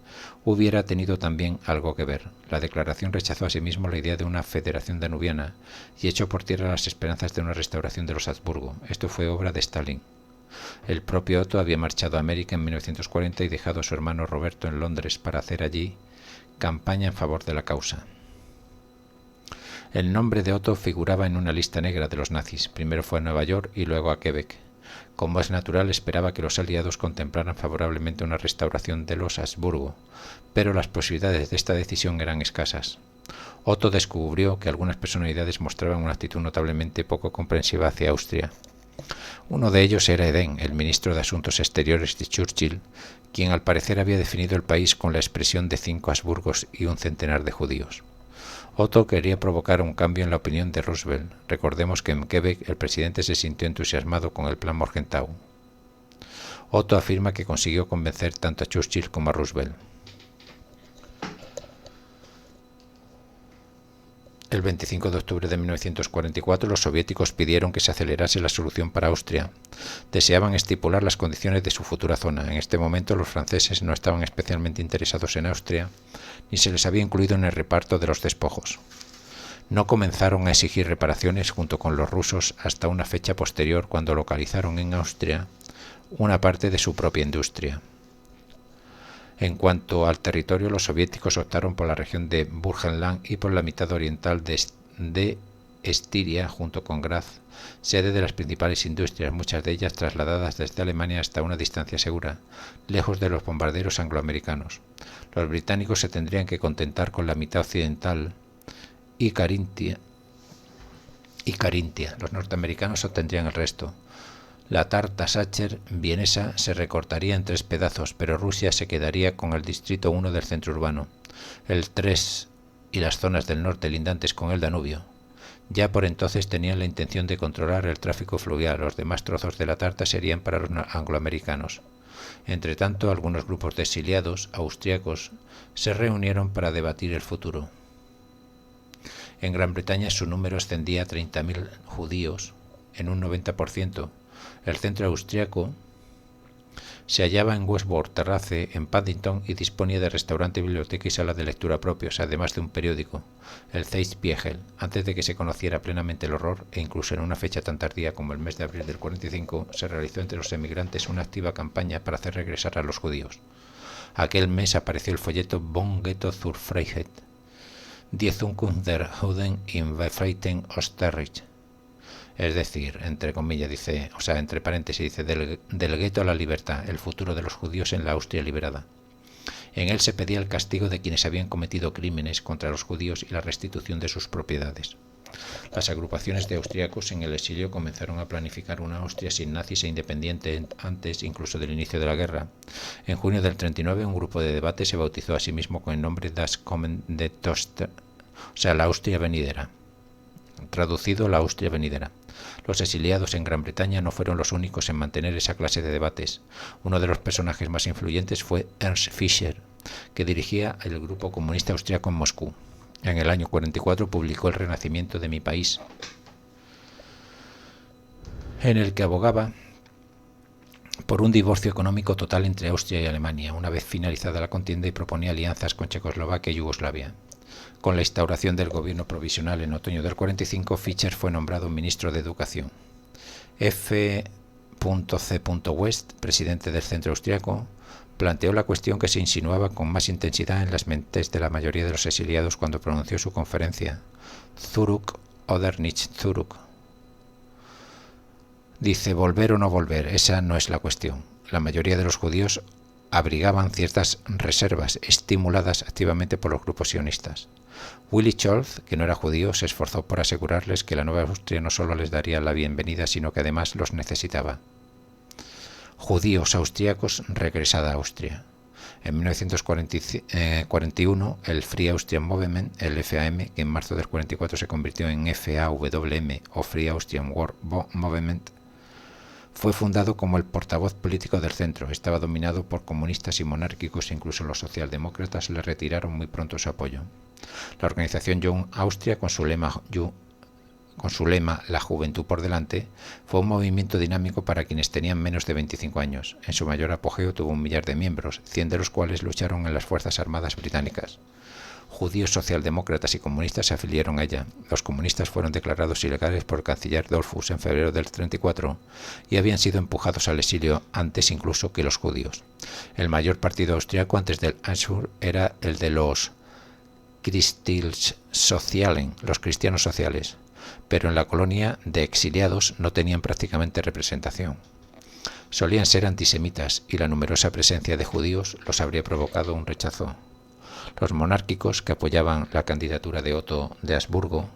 hubiera tenido también algo que ver. La declaración rechazó asimismo la idea de una federación danubiana y echó por tierra las esperanzas de una restauración de los Habsburgo. Esto fue obra de Stalin. El propio Otto había marchado a América en 1940 y dejado a su hermano Roberto en Londres para hacer allí campaña en favor de la causa. El nombre de Otto figuraba en una lista negra de los nazis. Primero fue a Nueva York y luego a Quebec. Como es natural, esperaba que los aliados contemplaran favorablemente una restauración de los Habsburgo, pero las posibilidades de esta decisión eran escasas. Otto descubrió que algunas personalidades mostraban una actitud notablemente poco comprensiva hacia Austria. Uno de ellos era Eden, el ministro de Asuntos Exteriores de Churchill, quien al parecer había definido el país con la expresión de 5 Habsburgos y un centenar de judíos. Otto quería provocar un cambio en la opinión de Roosevelt. Recordemos que en Quebec el presidente se sintió entusiasmado con el plan Morgenthau. Otto afirma que consiguió convencer tanto a Churchill como a Roosevelt. El 25 de octubre de 1944 los soviéticos pidieron que se acelerase la solución para Austria. Deseaban estipular las condiciones de su futura zona. En este momento los franceses no estaban especialmente interesados en Austria, ni se les había incluido en el reparto de los despojos. No comenzaron a exigir reparaciones junto con los rusos hasta una fecha posterior, cuando localizaron en Austria una parte de su propia industria. En cuanto al territorio, los soviéticos optaron por la región de Burgenland y por la mitad oriental de Estiria, junto con Graz, sede de las principales industrias, muchas de ellas trasladadas desde Alemania hasta una distancia segura, lejos de los bombarderos angloamericanos. Los británicos se tendrían que contentar con la mitad occidental y Carintia. Los norteamericanos obtendrían el resto. La tarta Sacher vienesa se recortaría en 3 pedazos, pero Rusia se quedaría con el distrito 1 del centro urbano, el 3 y las zonas del norte lindantes con el Danubio. Ya por entonces tenían la intención de controlar el tráfico fluvial. Los demás trozos de la tarta serían para los angloamericanos. Entretanto, algunos grupos de exiliados austriacos se reunieron para debatir el futuro. En Gran Bretaña su número ascendía a 30.000 judíos, en un 90%. El centro austriaco se hallaba en Westbrook Terrace, en Paddington, y disponía de restaurante, biblioteca y sala de lectura propios, además de un periódico, el Zeitspiegel. Antes de que se conociera plenamente el horror, e incluso en una fecha tan tardía como el mes de abril del 45, se realizó entre los emigrantes una activa campaña para hacer regresar a los judíos. Aquel mes apareció el folleto Vom Ghetto zur Freiheit, Die Zukunft der Juden im befreiten Österreich. Es decir, entre comillas dice, o sea, entre paréntesis dice, del gueto a la libertad, el futuro de los judíos en la Austria liberada. En él se pedía el castigo de quienes habían cometido crímenes contra los judíos y la restitución de sus propiedades. Las agrupaciones de austríacos en el exilio comenzaron a planificar una Austria sin nazis e independiente antes incluso del inicio de la guerra. En junio del 39 un grupo de debate se bautizó a sí mismo con el nombre Das kommende Toaster, o sea, la Austria venidera. Traducido, la Austria venidera. Los exiliados en Gran Bretaña no fueron los únicos en mantener esa clase de debates. Uno de los personajes más influyentes fue Ernst Fischer, que dirigía el grupo comunista austriaco en Moscú. En el año 44 publicó El renacimiento de mi país, en el que abogaba por un divorcio económico total entre Austria y Alemania, una vez finalizada la contienda, y proponía alianzas con Checoslovaquia y Yugoslavia. Con la instauración del gobierno provisional en otoño del 45, Fischer fue nombrado ministro de Educación. F. C. West, presidente del Centro Austriaco, planteó la cuestión que se insinuaba con más intensidad en las mentes de la mayoría de los exiliados cuando pronunció su conferencia, Zurück oder nicht zurück. Dice, volver o no volver, esa no es la cuestión. La mayoría de los judíos abrigaban ciertas reservas, estimuladas activamente por los grupos sionistas. Willy Scholz, que no era judío, se esforzó por asegurarles que la nueva Austria no solo les daría la bienvenida, sino que además los necesitaba. Judíos austriacos, regresad a Austria. En 1941, el Free Austrian Movement, el FAM, que en marzo del 44 se convirtió en FAWM o Free Austrian World Movement, fue fundado como el portavoz político del centro. Estaba dominado por comunistas y monárquicos, e incluso los socialdemócratas le retiraron muy pronto su apoyo. La organización Young Austria, con su lema La juventud por delante, fue un movimiento dinámico para quienes tenían menos de 25 años. En su mayor apogeo tuvo 1 millar de miembros, 100 de los cuales lucharon en las Fuerzas Armadas británicas. Judíos, socialdemócratas y comunistas se afiliaron a ella. Los comunistas fueron declarados ilegales por el canciller Dollfuss en febrero del 34 y habían sido empujados al exilio antes incluso que los judíos. El mayor partido austriaco antes del Anschluss era el de los Christlichen, los cristianos sociales, pero en la colonia de exiliados no tenían prácticamente representación. Solían ser antisemitas y la numerosa presencia de judíos los habría provocado un rechazo. Los monárquicos, que apoyaban la candidatura de Otto de Habsburgo,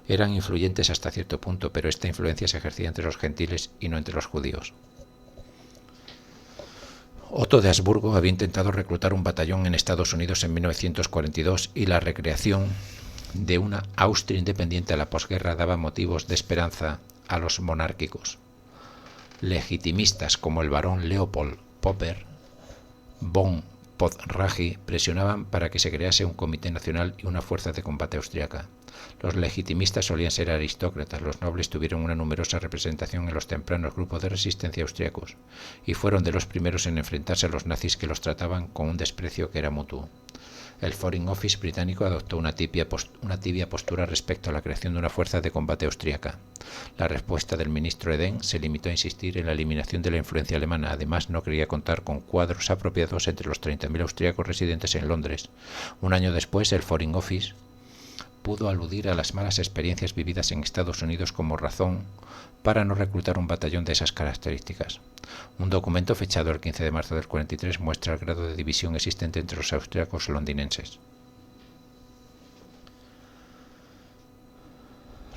eran influyentes hasta cierto punto, pero esta influencia se ejercía entre los gentiles y no entre los judíos. Otto de Habsburgo había intentado reclutar un batallón en Estados Unidos en 1942 y la recreación de una Austria independiente a la posguerra daba motivos de esperanza a los monárquicos. Legitimistas como el barón Leopold Popper, von Podragy presionaban para que se crease un comité nacional y una fuerza de combate austriaca. Los legitimistas solían ser aristócratas, los nobles tuvieron una numerosa representación en los tempranos grupos de resistencia austriacos y fueron de los primeros en enfrentarse a los nazis, que los trataban con un desprecio que era mutuo. El Foreign Office británico adoptó una tibia postura respecto a la creación de una fuerza de combate austríaca. La respuesta del ministro Eden se limitó a insistir en la eliminación de la influencia alemana. Además, no quería contar con cuadros apropiados entre los 30.000 austríacos residentes en Londres. Un año después, el Foreign Office pudo aludir a las malas experiencias vividas en Estados Unidos como razón para no reclutar un batallón de esas características. Un documento fechado el 15 de marzo del 43 muestra el grado de división existente entre los austríacos londinenses.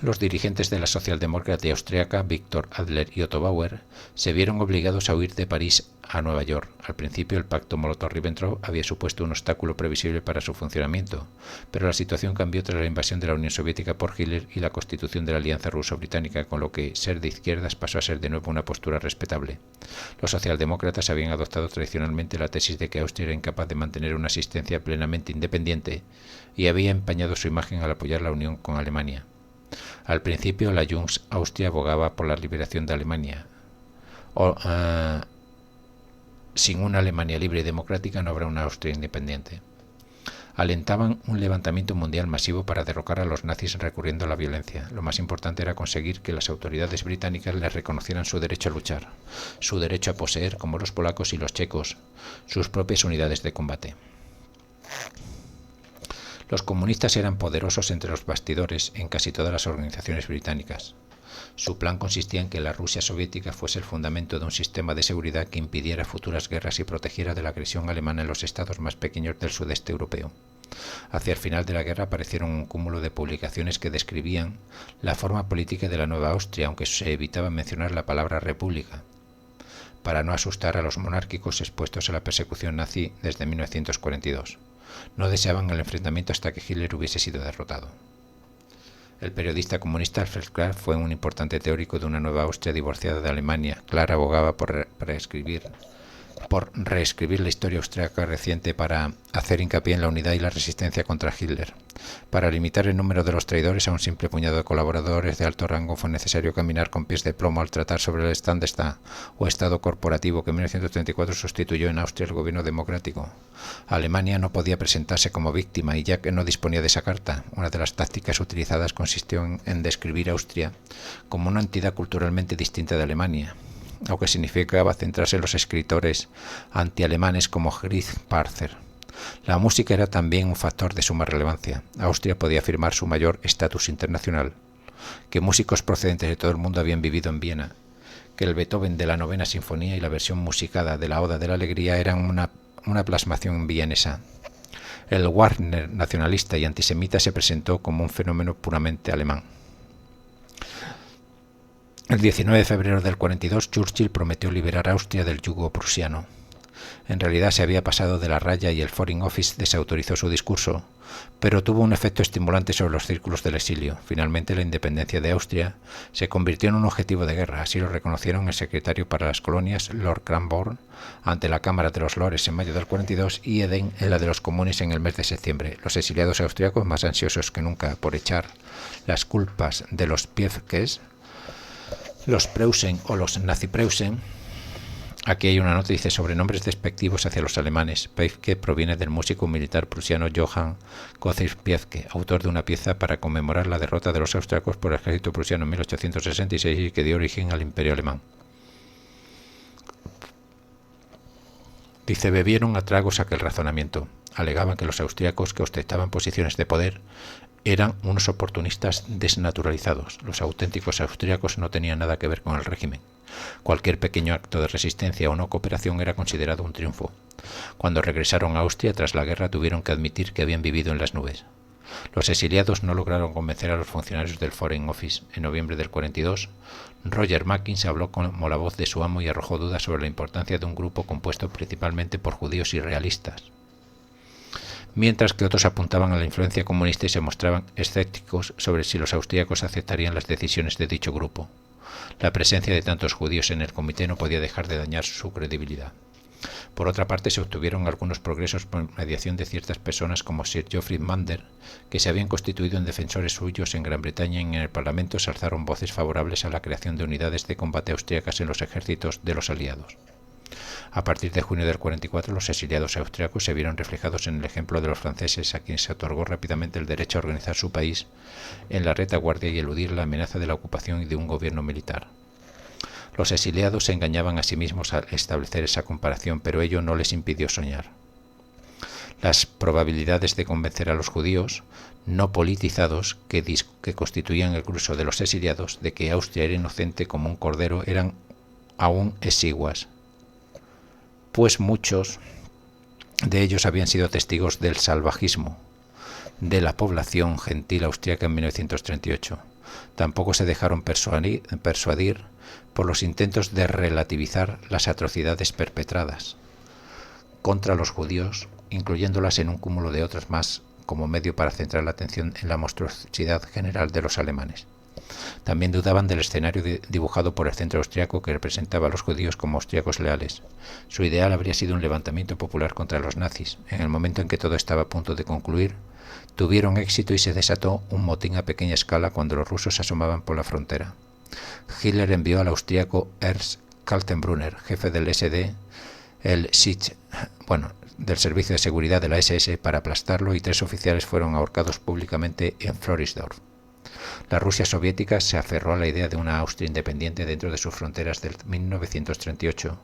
Los dirigentes de la socialdemocracia austríaca, Viktor Adler y Otto Bauer, se vieron obligados a huir de París a Nueva York. Al principio, el pacto Molotov-Ribbentrop había supuesto un obstáculo previsible para su funcionamiento, pero la situación cambió tras la invasión de la Unión Soviética por Hitler y la constitución de la Alianza Ruso-Británica, con lo que ser de izquierdas pasó a ser de nuevo una postura respetable. Los socialdemócratas habían adoptado tradicionalmente la tesis de que Austria era incapaz de mantener una existencia plenamente independiente y había empañado su imagen al apoyar la unión con Alemania. Al principio, la Jungs Austria abogaba por la liberación de Alemania. Sin una Alemania libre y democrática no habrá una Austria independiente. Alentaban un levantamiento mundial masivo para derrocar a los nazis recurriendo a la violencia. Lo más importante era conseguir que las autoridades británicas les reconocieran su derecho a luchar, su derecho a poseer, como los polacos y los checos, sus propias unidades de combate. Los comunistas eran poderosos entre los bastidores en casi todas las organizaciones británicas. Su plan consistía en que la Rusia soviética fuese el fundamento de un sistema de seguridad que impidiera futuras guerras y protegiera de la agresión alemana en los estados más pequeños del sudeste europeo. Hacia el final de la guerra aparecieron un cúmulo de publicaciones que describían la forma política de la Nueva Austria, aunque se evitaba mencionar la palabra república, para no asustar a los monárquicos expuestos a la persecución nazi desde 1942. No deseaban el enfrentamiento hasta que Hitler hubiese sido derrotado. El periodista comunista Alfred Clark fue un importante teórico de una nueva Austria divorciada de Alemania. Clark abogaba por reescribir la historia austríaca reciente para hacer hincapié en la unidad y la resistencia contra Hitler. Para limitar el número de los traidores a un simple puñado de colaboradores de alto rango fue necesario caminar con pies de plomo al tratar sobre el Staatsstaat, o Estado corporativo, que en 1934 sustituyó en Austria el gobierno democrático. Alemania no podía presentarse como víctima, y ya que no disponía de esa carta, una de las tácticas utilizadas consistió en describir a Austria como una entidad culturalmente distinta de Alemania, lo que significaba centrarse en los escritores antialemanes como Fritz Parzer. La música era también un factor de suma relevancia. Austria podía afirmar su mayor estatus internacional, que músicos procedentes de todo el mundo habían vivido en Viena, que el Beethoven de la Novena Sinfonía y la versión musicada de la Oda de la Alegría eran una plasmación vienesa. El Wagner nacionalista y antisemita se presentó como un fenómeno puramente alemán. El 19 de febrero del 42, Churchill prometió liberar a Austria del yugo prusiano. En realidad se había pasado de la raya y el Foreign Office desautorizó su discurso, pero tuvo un efecto estimulante sobre los círculos del exilio. Finalmente, la independencia de Austria se convirtió en un objetivo de guerra. Así lo reconocieron el secretario para las colonias, Lord Cranborne, ante la Cámara de los Lores en mayo del 42 y Eden en la de los comunes en el mes de septiembre. Los exiliados austriacos, más ansiosos que nunca por echar las culpas de los Piefkes, los Preußen o los Nazi-Preußen. Aquí hay una nota, dice, sobre nombres despectivos hacia los alemanes. Piefke proviene del músico militar prusiano Johann Gottlieb Piefke, autor de una pieza para conmemorar la derrota de los austriacos por el ejército prusiano en 1866 y que dio origen al Imperio alemán. Dice, bebieron a tragos aquel razonamiento. Alegaban que los austriacos que ostentaban posiciones de poder eran unos oportunistas desnaturalizados. Los auténticos austriacos no tenían nada que ver con el régimen. Cualquier pequeño acto de resistencia o no cooperación era considerado un triunfo. Cuando regresaron a Austria tras la guerra tuvieron que admitir que habían vivido en las nubes. Los exiliados no lograron convencer a los funcionarios del Foreign Office. En noviembre del 42, Roger Mackin habló como la voz de su amo y arrojó dudas sobre la importancia de un grupo compuesto principalmente por judíos y realistas, mientras que otros apuntaban a la influencia comunista y se mostraban escépticos sobre si los austríacos aceptarían las decisiones de dicho grupo. La presencia de tantos judíos en el comité no podía dejar de dañar su credibilidad. Por otra parte, se obtuvieron algunos progresos por mediación de ciertas personas como Sir Geoffrey Mander, que se habían constituido en defensores suyos en Gran Bretaña y en el Parlamento se alzaron voces favorables a la creación de unidades de combate austríacas en los ejércitos de los aliados. A partir de junio del 44, los exiliados austriacos se vieron reflejados en el ejemplo de los franceses, a quienes se otorgó rápidamente el derecho a organizar su país en la retaguardia y eludir la amenaza de la ocupación y de un gobierno militar. Los exiliados se engañaban a sí mismos al establecer esa comparación, pero ello no les impidió soñar. Las probabilidades de convencer a los judíos no politizados que constituían el grueso de los exiliados de que Austria era inocente como un cordero eran aún exiguas, pues muchos de ellos habían sido testigos del salvajismo de la población gentil austríaca en 1938. Tampoco se dejaron persuadir por los intentos de relativizar las atrocidades perpetradas contra los judíos, incluyéndolas en un cúmulo de otras más como medio para centrar la atención en la monstruosidad general de los alemanes. También dudaban del escenario dibujado por el centro austriaco que representaba a los judíos como austriacos leales. Su ideal habría sido un levantamiento popular contra los nazis. En el momento en que todo estaba a punto de concluir, tuvieron éxito y se desató un motín a pequeña escala cuando los rusos se asomaban por la frontera. Hitler envió al austriaco Ernst Kaltenbrunner, jefe del SD, del Servicio de Seguridad de la SS, para aplastarlo, y 3 oficiales fueron ahorcados públicamente en Floridsdorf. La Rusia soviética se aferró a la idea de una Austria independiente dentro de sus fronteras del 1938,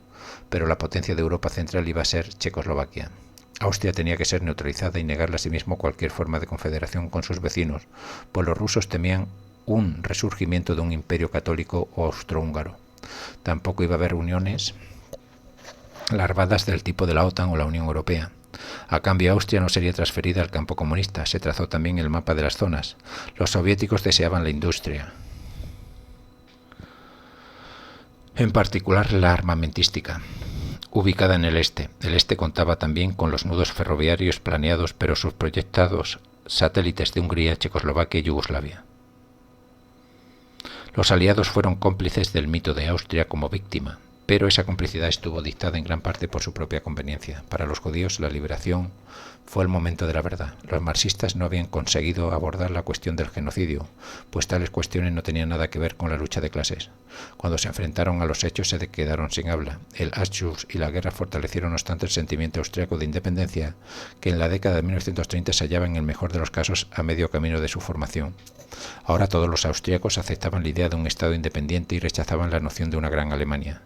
pero la potencia de Europa Central iba a ser Checoslovaquia. Austria tenía que ser neutralizada y negarle a sí mismo cualquier forma de confederación con sus vecinos, pues los rusos temían un resurgimiento de un imperio católico o austrohúngaro. Tampoco iba a haber uniones larvadas del tipo de la OTAN o la Unión Europea. A cambio, Austria no sería transferida al campo comunista. Se trazó también el mapa de las zonas. Los soviéticos deseaban la industria, en particular la armamentística, ubicada en el este. El este contaba también con los nudos ferroviarios planeados, pero sus proyectados satélites de Hungría, Checoslovaquia y Yugoslavia. Los aliados fueron cómplices del mito de Austria como víctima, pero esa complicidad estuvo dictada en gran parte por su propia conveniencia. Para los judíos, la liberación fue el momento de la verdad. Los marxistas no habían conseguido abordar la cuestión del genocidio, pues tales cuestiones no tenían nada que ver con la lucha de clases. Cuando se enfrentaron a los hechos, se quedaron sin habla. El Anschluss y la guerra fortalecieron, no obstante, el sentimiento austriaco de independencia, que en la década de 1930 se hallaba en el mejor de los casos a medio camino de su formación. Ahora todos los austríacos aceptaban la idea de un Estado independiente y rechazaban la noción de una gran Alemania.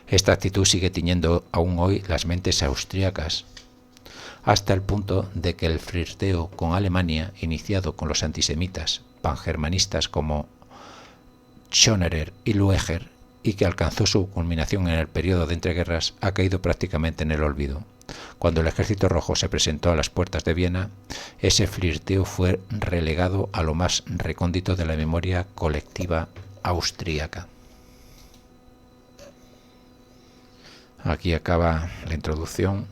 Esta actitud sigue tiñendo aún hoy las mentes austríacas, hasta el punto de que el flirteo con Alemania, iniciado con los antisemitas pangermanistas como Schönerer y Lueger, y que alcanzó su culminación en el periodo de entreguerras, ha caído prácticamente en el olvido. Cuando el Ejército Rojo se presentó a las puertas de Viena, ese flirteo fue relegado a lo más recóndito de la memoria colectiva austríaca. Aquí acaba la introducción.